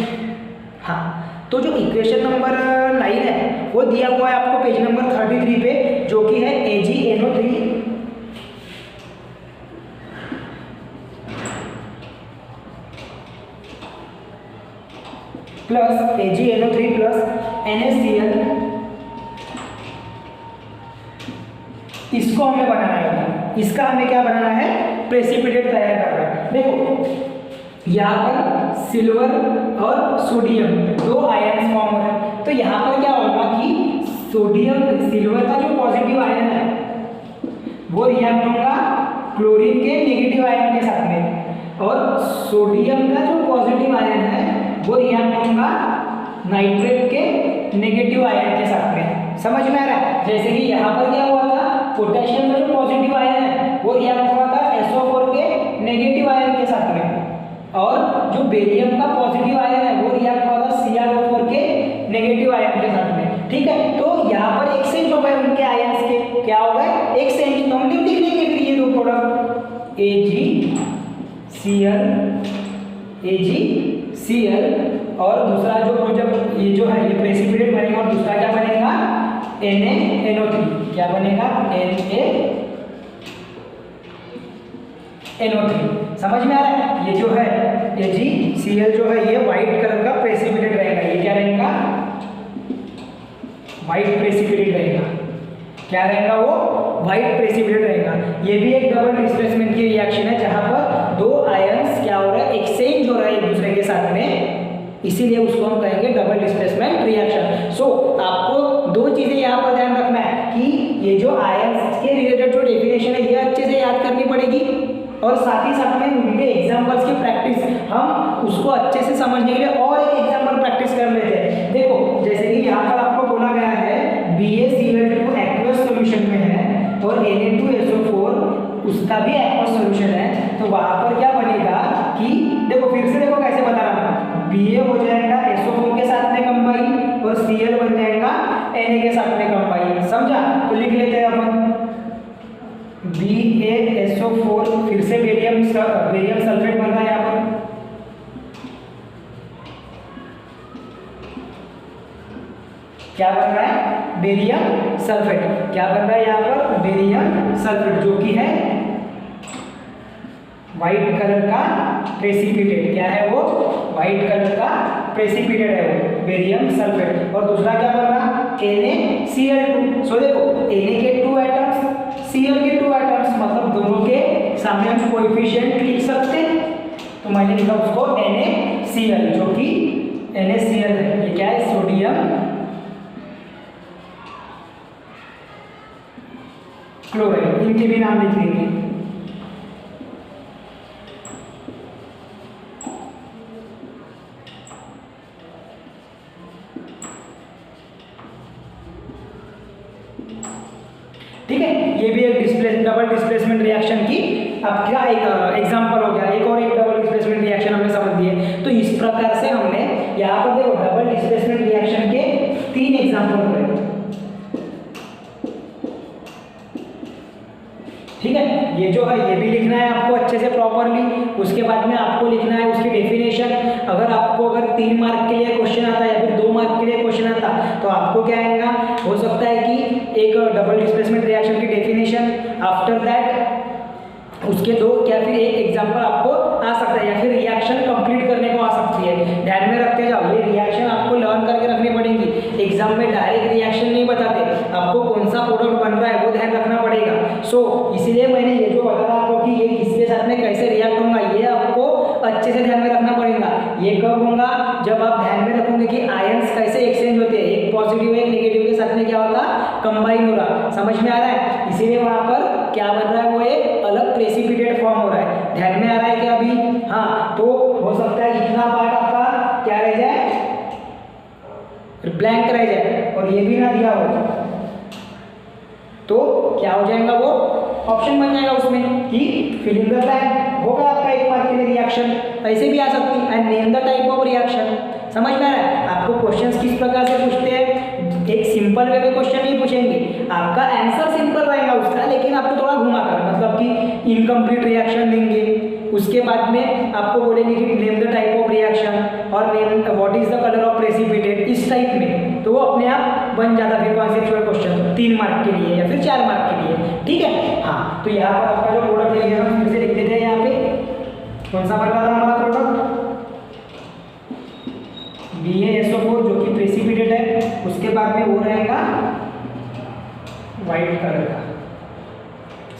हाँ, तो जो इक्वेशन नंबर 9 है वो दिया हुआ है आपको पेज नंबर 33 पे, जो कि है AgNO3 plus AgNO3 plus NaCl। इसको हमें बनाना है, इसका हमें क्या बनाना है, प्रेसिपिटेट तैयार करना है। देखो यहाँ पर सिल्वर और सोडियम 2 आयन्स फॉर्म हो रहे हैं, तो यहाँ पर क्या होगा कि सोडियम सिल्वर का जो पॉजिटिव आयन है वो रिएक्ट होगा क्लोरीन के नेगेटिव आयन के साथ में, और सोडियम का जो पॉजिटिव आयन है वो रिएक्ट होगा नाइट्रेट के नेगेटिव आयन के साथ में। समझ में आ रहा है? जैसे कि यहाँ पर क्या हुआ था, पोटेशियम का जो पॉजिटिव आयन है वो रिएक्ट हुआ था SO4 के नेगेटिव आयन के साथ में, और जो बेरियम का पॉजिटिव आयन है वो रिएक्ट हुआ था CrO4 के नेगेटिव आयन के साथ में। ठीक है, तो यहाँ पर एक्सचेंज हो गए उनके आयन्स के, क्या हो गए, एक्सचेंज। तो हम लिख लेंगे फिर ये दो प्रोडक्ट AgCl, और दूसरा जो प्रोडक्ट ये जो है ये प्रेसिपिटेट बनेगा, और दूसरा क्या बनेगा, NaNO3। क्या बनेगा, NaNO3। समझ में आ रहा है? ये जो है AgCl जो है ये व्हाइट कलर का प्रेसिपिटेट रहेगा। ये क्या रहेगा, व्हाइट प्रेसिपिटेट रहेगा। क्या रहेगा, वो व्हाइट प्रेसिपिटेट रहेगा। ये भी एक डबल डिस्प्लेसमेंट की रिएक्शन है, जहां पर दो आयंस क्या हो रहा है, एक्सचेंज हो रहा है एक दूसरे के साथ में, इसीलिए उसको हम कहेंगे डबल डिस्प्लेसमेंट रिएक्शन। सो आपको दो चीजें यहाँ पर ध्यान रखना है कि ये जो आयंस के रिलेटेड जो डेफिनेशन है ये अच्छे से याद करनी पड़ेगी, और साथ ही साथ में उनके एग्जांपल्स की प्रैक्टिस हम उसको अच्छे से समझने के लिए और एक एग्जांपल प्रैक्टिस कर लेते हैं। देखो जैसे कि यहाँ पर आपको बोला गया है BaCl2 एक्वस सॉल्यूशन में है और Na2SO4 उसका भी एक्वस सॉल्यूशन है, तो वहां पर क्या बनेगा कि देखो फिर से देखो कैसे बता रहा हूं, Ba हो जाएगा SO4 के साथ में कंबाइन और Cl बन जाएगा Na के साथ में कंबाइन। समझा? तो लिख लेते हैं अपन BaSO4, फिर से बेरियम सल्फेट बन रहा है यहाँ पर, क्या बन रहा है, बेरियम सल्फेट। क्या बन रहा है यहाँ पर, बेरियम सल्फेट, जो कि है व्हाइट कलर का प्रेसिपिटेट। क्या है वो, व्हाइट कलर का प्रेसिपिटेट है वो बेरियम सल्फेट। और दूसरा क्या बन रहा, NaCl2। सो देखो Na के 2 एटम्स, Cl के 2 एटम्स, मतलब दोनों के सामने हम कोएफिशिएंट लिख सकते हैं, तो मैंने लिखा उसको NaCl, जो कि NaCl है। ये क्या है, सोडियम क्लोराइड, इनके भी नाम लिख देंगे। ठीक है, ये भी एक डबल डिस्प्लेसमेंट रिएक्शन की अब क्या एक एग्जांपल हो गया। एक और एक डबल डिस्प्लेसमेंट रिएक्शन हमने समझ दिए। तो इस प्रकार से हमने यहाँ पर देखो डबल डिस्प्लेसमेंट रिएक्शन के 3 एग्जांपल हुए। ठीक है, ये जो है ये भी लिखना है आपको अच्छे से प्रॉपरली। उसके बाद में आपको लिखना है उसकी डेफिनेशन। अगर 3 मार्क के लिए क्वेश्चन आता है या फिर 2 मार्क के लिए क्वेश्चन आता तो आपको क्या आएगा, हो सकता है कि एक डबल डिस्प्लेसमेंट रिएक्शन की डेफिनेशन, आफ्टर दैट उसके 2 या फिर एक एग्जांपल आपको आ सकता है, या फिर रिएक्शन कंप्लीट करने को आ सकती है। ध्यान में रखते जाओ, ये रिएक्शन आपको लर्न करके रखनी पड़ेगी। एग्जाम में डायरेक्ट रिएक्शन नहीं बताते, आपको कौन सा प्रोडक्ट बन रहा है वो ध्यान रखना पड़ेगा। सो इसीलिए मैंने ये जो बताया आपको कि ये किसके साथ में कैसे रिएक्ट होगा, ये आपको अच्छे से ध्यान में रखना पड़ेगा। ये कब होगा, जब आप ध्यान में रखोगे कि आयंस कैसे एक्सचेंज होते हैं, एक पॉजिटिव एक नेगेटिव के साथ में क्या होता, कंबाइन हो रहा। समझ में आ रहा है? इसीलिए वहां पर क्या बन रहा है, वो एक अलग प्रेसिपिटेट फॉर्म हो रहा है। ध्यान में आ रहा है क्या अभी? हाँ, तो हो सकता है इतना पार्ट आपका क्या रह जाए, ब्लैंक रह जाए, और ये भी ना दिया हो तो क्या हो जाएगा, वो ऑप्शन बन जाएगा उसमें कि फिल इन द ब्लैंक होगा आपका 1 मार्क के लिए रिएक्शन। ऐसे भी आ सकती है, and name the type of reaction. समझ में आ रहा है? आपको क्वेश्चंस किस प्रकार से पूछते हैं, एक सिंपल वे में क्वेश्चन नहीं पूछेंगे, आपका आंसर सिंपल रहेगा उसका, लेकिन आपको थोड़ा घुमाकर, मतलब कि इनकम्प्लीट रिएक्शन देंगे। उसके बाद में आपको बोलेंगे कि name the type of reaction और name what is the colour of precipitate, इस टाइप में, तो वो अपने आप बन जाता फिर कॉन्सेप्चुअल क्वेश्चन 3 मार्क के लिए या फिर 4 मार्क के लिए। ठीक है, हाँ, तो यहाँ पर आपका जो प्रोडक्ट है ये हम फिर से लिख देते हैं। यहाँ पे कौन सा बन रहा था हमारा प्रोडक्ट, BaSO4 जो कि प्रेसिपिटेट है, उसके बाद में वो रहेगा व्हाइट कलर का।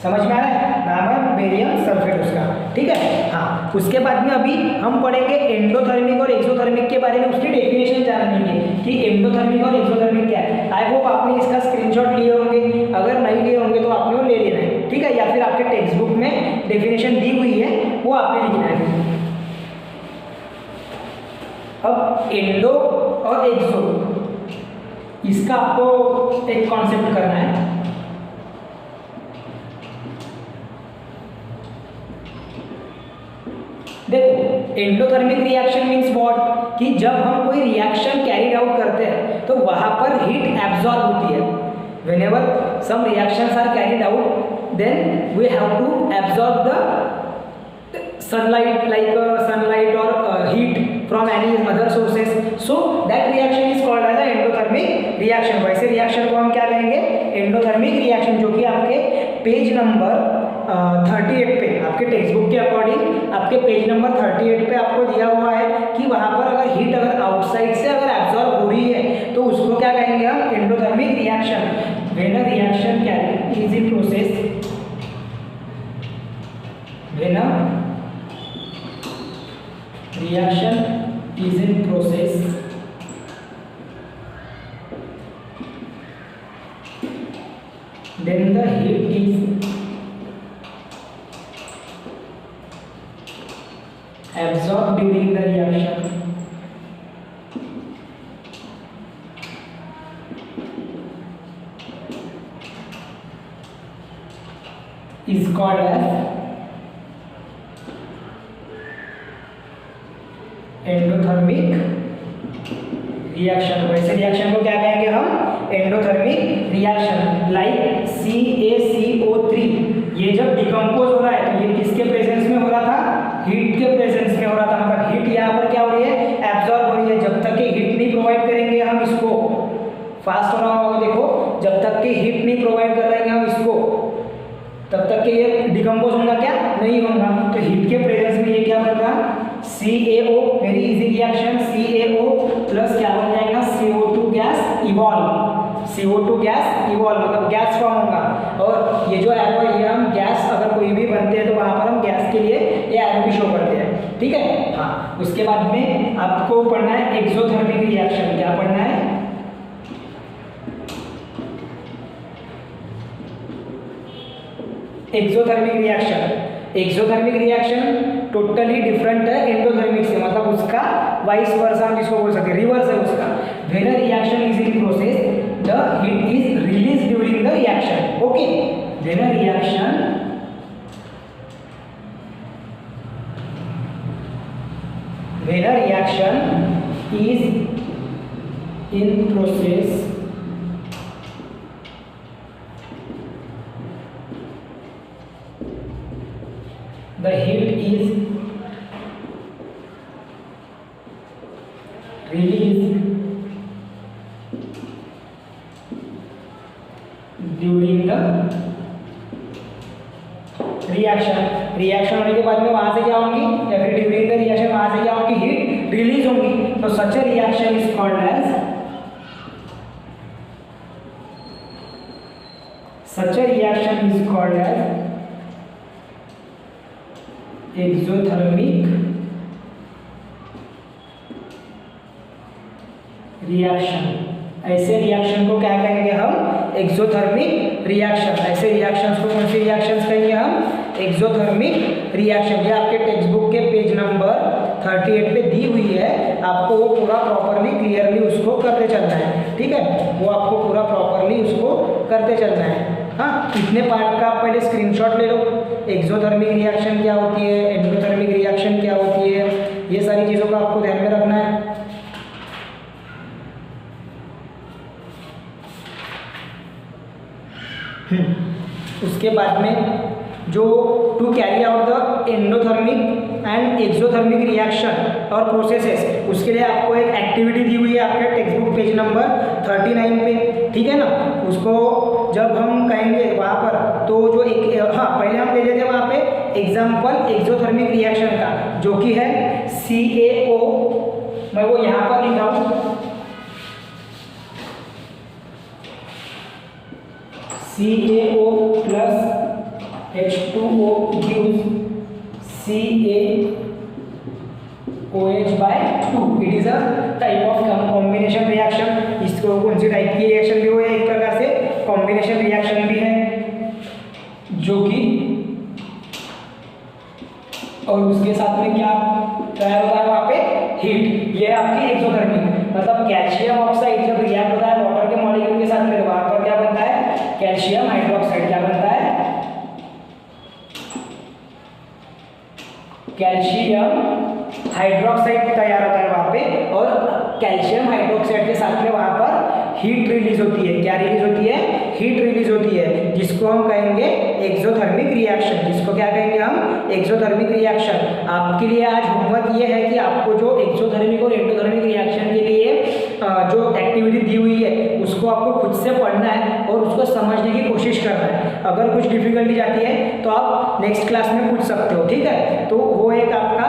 समझ में आ रहा है? नाम है बेरियम सल्फेट उसका। ठीक है, हाँ, उसके बाद में अभी हम पढ़ेंगे एंडोथर्मिक और एक्सोथर्मिक के बारे में, उसकी डेफिनेशन जानेंगे कि एंडोथर्मिक और एक्सोथर्मिक क्या है। आई होप आपने इसका स्क्रीनशॉट लिए होंगे, अगर नहीं लिए होंगे तो आपने वो ले लेना है। ठीक है, या फिर आपके टेक्स्ट बुक में डेफिनेशन दी हुई है, वो आपने लिखना है। अब एंडो और एक्सो, इसका आपको एक कॉन्सेप्ट करना है। देखो एंडोथर्मिक रिएक्शन मीन्स व्हाट, कि जब हम कोई रिएक्शन कैरिड आउट करते हैं तो वहां पर हीट एब्जॉर्ब होती है। whenever some reactions are carried out then we have to absorb the sunlight like sunlight or heat from any other sources, so that reaction is called as a endothermic reaction। वैसे reaction को हम क्या कहेंगे, endothermic reaction, जो कि आपके page number 38 पे आपके टेक्स्ट बुक के अकॉर्डिंग आपके पेज नंबर 38 पे आपको दिया हुआ है कि वहां पर अगर हीट अगर आउटसाइड से अगर एब्जॉर्ब हो रही है तो उसको क्या कहेंगे हम, endothermic reaction. When a reaction carry is in process, when a reaction is in process then the heat is absorbed during the reaction is called as endothermic reaction. वैसे रिएक्शन को क्या कहेंगे हम, एंडोथर्मिक रिएक्शन। लाइक CaCO3, ये जब decompose हो रहा है तो ये किसके प्रेजेंस में हो रहा था, हीट के प्रेजेंस में हो रहा था। मतलब हीट यहाँ पर क्या हो रही है, एब्जॉर्ब हो रही है। जब तक कि हीट नहीं प्रोवाइड करेंगे हम इसको, फास्ट हो रहा होगा देखो, जब तक कि हीट नहीं प्रोवाइड कर रहे हैं हम इसको तब तक कि ये डिकम्पोज होगा क्या, नहीं होगा। तो हीट के प्रेजेंस में ये क्या बन रहा, CaO, very easy reaction, CaO plus क्या बन जाएगा, CO2 gas evolve. CO2 gas evolve मतलब गैस फॉर्म होगा। और ये जो एरो है ये हम गैस अगर कोई भी बनते हैं तो वहां पर हम गैस के लिए ये एरो भी शो करते हैं, ठीक है। हाँ, उसके बाद में आपको पढ़ना है एक्सोथर्मिक रिएक्शन। क्या पढ़ना है, exothermic reaction. Exothermic reaction totally different है एंडोथर्मिक से, मतलब उसका वाइस वर्सा हम जिसको बोल सकते हैं, रिवर्स है उसका। When a reaction is in process the heat is release during the reaction. Okay, when a reaction is in process the heat is released during the reaction होने के बाद में वहां से क्या होंगी, या फिर ड्यूरिंग द रिएक्शन वहां से क्या होगी, हीट रिलीज होंगी। तो such a reaction is called as, such a reaction is called as exothermic reaction. ऐसे रिएक्शन को क्या कहेंगे हम, एक्सोथर्मिक रिएक्शन। ऐसे रिएक्शंस को कौन सी रिएक्शंस कहेंगे हम, एक्सोथर्मिक रिएक्शन। ये आपके टेक्स्ट बुक के पेज नंबर 38 पे दी हुई है, आपको वो पूरा प्रॉपरली क्लियरली उसको करते चलना है, ठीक है। वो आपको पूरा प्रॉपरली उसको करते चलना है। हाँ, इतने पार्ट का आप पहले स्क्रीनशॉट ले लो। एक्सोथर्मिक रिएक्शन क्या होती है, एंडोथर्मिक रिएक्शन क्या होती है, ये सारी चीज़ों का आपको ध्यान में रखना है। उसके बाद में जो to carry out the endothermic and exothermic reaction और प्रोसेसेस, उसके लिए आपको एक एक्टिविटी दी हुई है आपके टेक्स्ट बुक पेज नंबर 39 पे, ठीक है ना। उसको जब हम कहेंगे वहाँ पर तो जो एक, हाँ पहले हम ले लेते हैं वहाँ पे एग्जाम्पल एक्सोथर्मिक रिएक्शन का, जो कि है CaO। मैं वो यहाँ पर लिख रहा हूँ, CaO plus H2O gives CaOH by 2। It is a type of combination reaction. इसको कौन सी टाइप की रिएक्शन भी हो, एक प्रकार से कॉम्बिनेशन रिएक्शन भी है, जो कि और उसके साथ में क्या तैयार होता है वहाँ पे, हीट। ये आपकी एक्सोथर्मिक, मतलब कैल्शियम ऑक्साइड जब रिएक्ट होता है वाटर के हाइड्रोक्साइड तैयार होता है वहाँ पे, और कैल्शियम हाइड्रोक्साइड के साथ में वहाँ पर हीट रिलीज होती है। क्या रिलीज होती है? हीट रिलीज होती है, जिसको हम कहेंगे एक्सोथर्मिक रिएक्शन। जिसको क्या कहेंगे हम? Exothermic reaction. आपके लिए आज होमवर्क ये है कि आपको जो एक्सोथर्मिक और एंडोथर्मिक रिएक्शन के लिए जो एक्टिविटी दी हुई है उसको आपको खुद से पढ़ना है और उसको समझने की कोशिश करना है। अगर कुछ डिफिकल्टी जाती है तो आप नेक्स्ट क्लास में पूछ सकते हो, ठीक है? तो वो एक आपका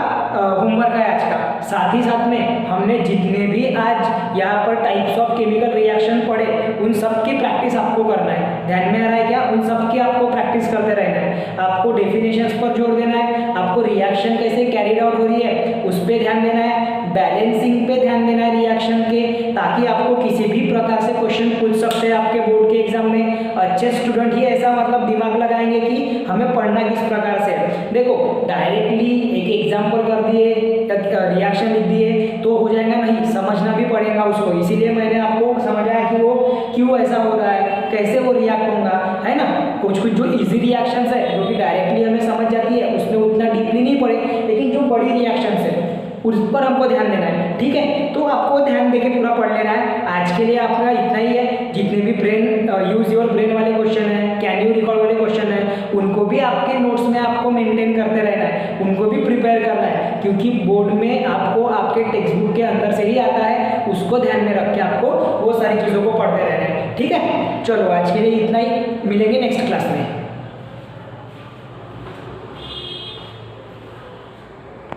होमवर्क है आज का। साथ ही साथ में हमने जितने भी आज यहाँ पर टाइप्स ऑफ केमिकल रिएक्शन पढ़े उन सब की प्रैक्टिस आपको करना है। ध्यान में आ रहा है क्या? उन सब की आपको प्रैक्टिस करते रहना है। आपको डेफिनेशंस पर जोर देना है, आपको रिएक्शन कैसे कैरिड आउट हो रही है उस पर ध्यान देना है, बैलेंसिंग पे ध्यान देना है रिएक्शन के, ताकि आपको किसी भी प्रकार से क्वेश्चन पूछ सकते हैं आपके बोर्ड के एग्जाम में। अच्छे स्टूडेंट ही ऐसा मतलब दिमाग लगाएंगे कि हमें पढ़ना किस प्रकार से है। देखो डायरेक्टली एक एग्जाम्पल कर दिए, रिएक्शन लिख दिए तो हो जाएगा नहीं, समझना भी पड़ेगा उसको। इसीलिए मैंने आपको समझाया कि वो क्यों ऐसा हो रहा है, कैसे वो रिएक्ट होगा, है ना। कुछ कुछ जो इजी रिएक्शंस है जो कि डायरेक्टली हमें समझ जाती है उसमें उतना डीपली नहीं पड़े, लेकिन जो बड़ी रिएक्शंस है उस पर हमको ध्यान देना है, ठीक है। तो आपको ध्यान देके पूरा पढ़ लेना है। आज के लिए आपका इतना ही है। जितने भी ब्रेन यूज योर ब्रेन वाले क्वेश्चन है, कैन यू रिकॉल वाले क्वेश्चन है, उनको भी आपके नोट्स में आपको मेंटेन करते रहना है, उनको भी प्रिपेयर करना है, क्योंकि बोर्ड में आपको आपके टेक्स्ट बुक के अंदर से ही आता है। उसको ध्यान में रख के आपको वो सारी चीज़ों को पढ़ते रहना है, ठीक है। चलो आज के लिए इतना ही, मिलेंगे नेक्स्ट क्लास में।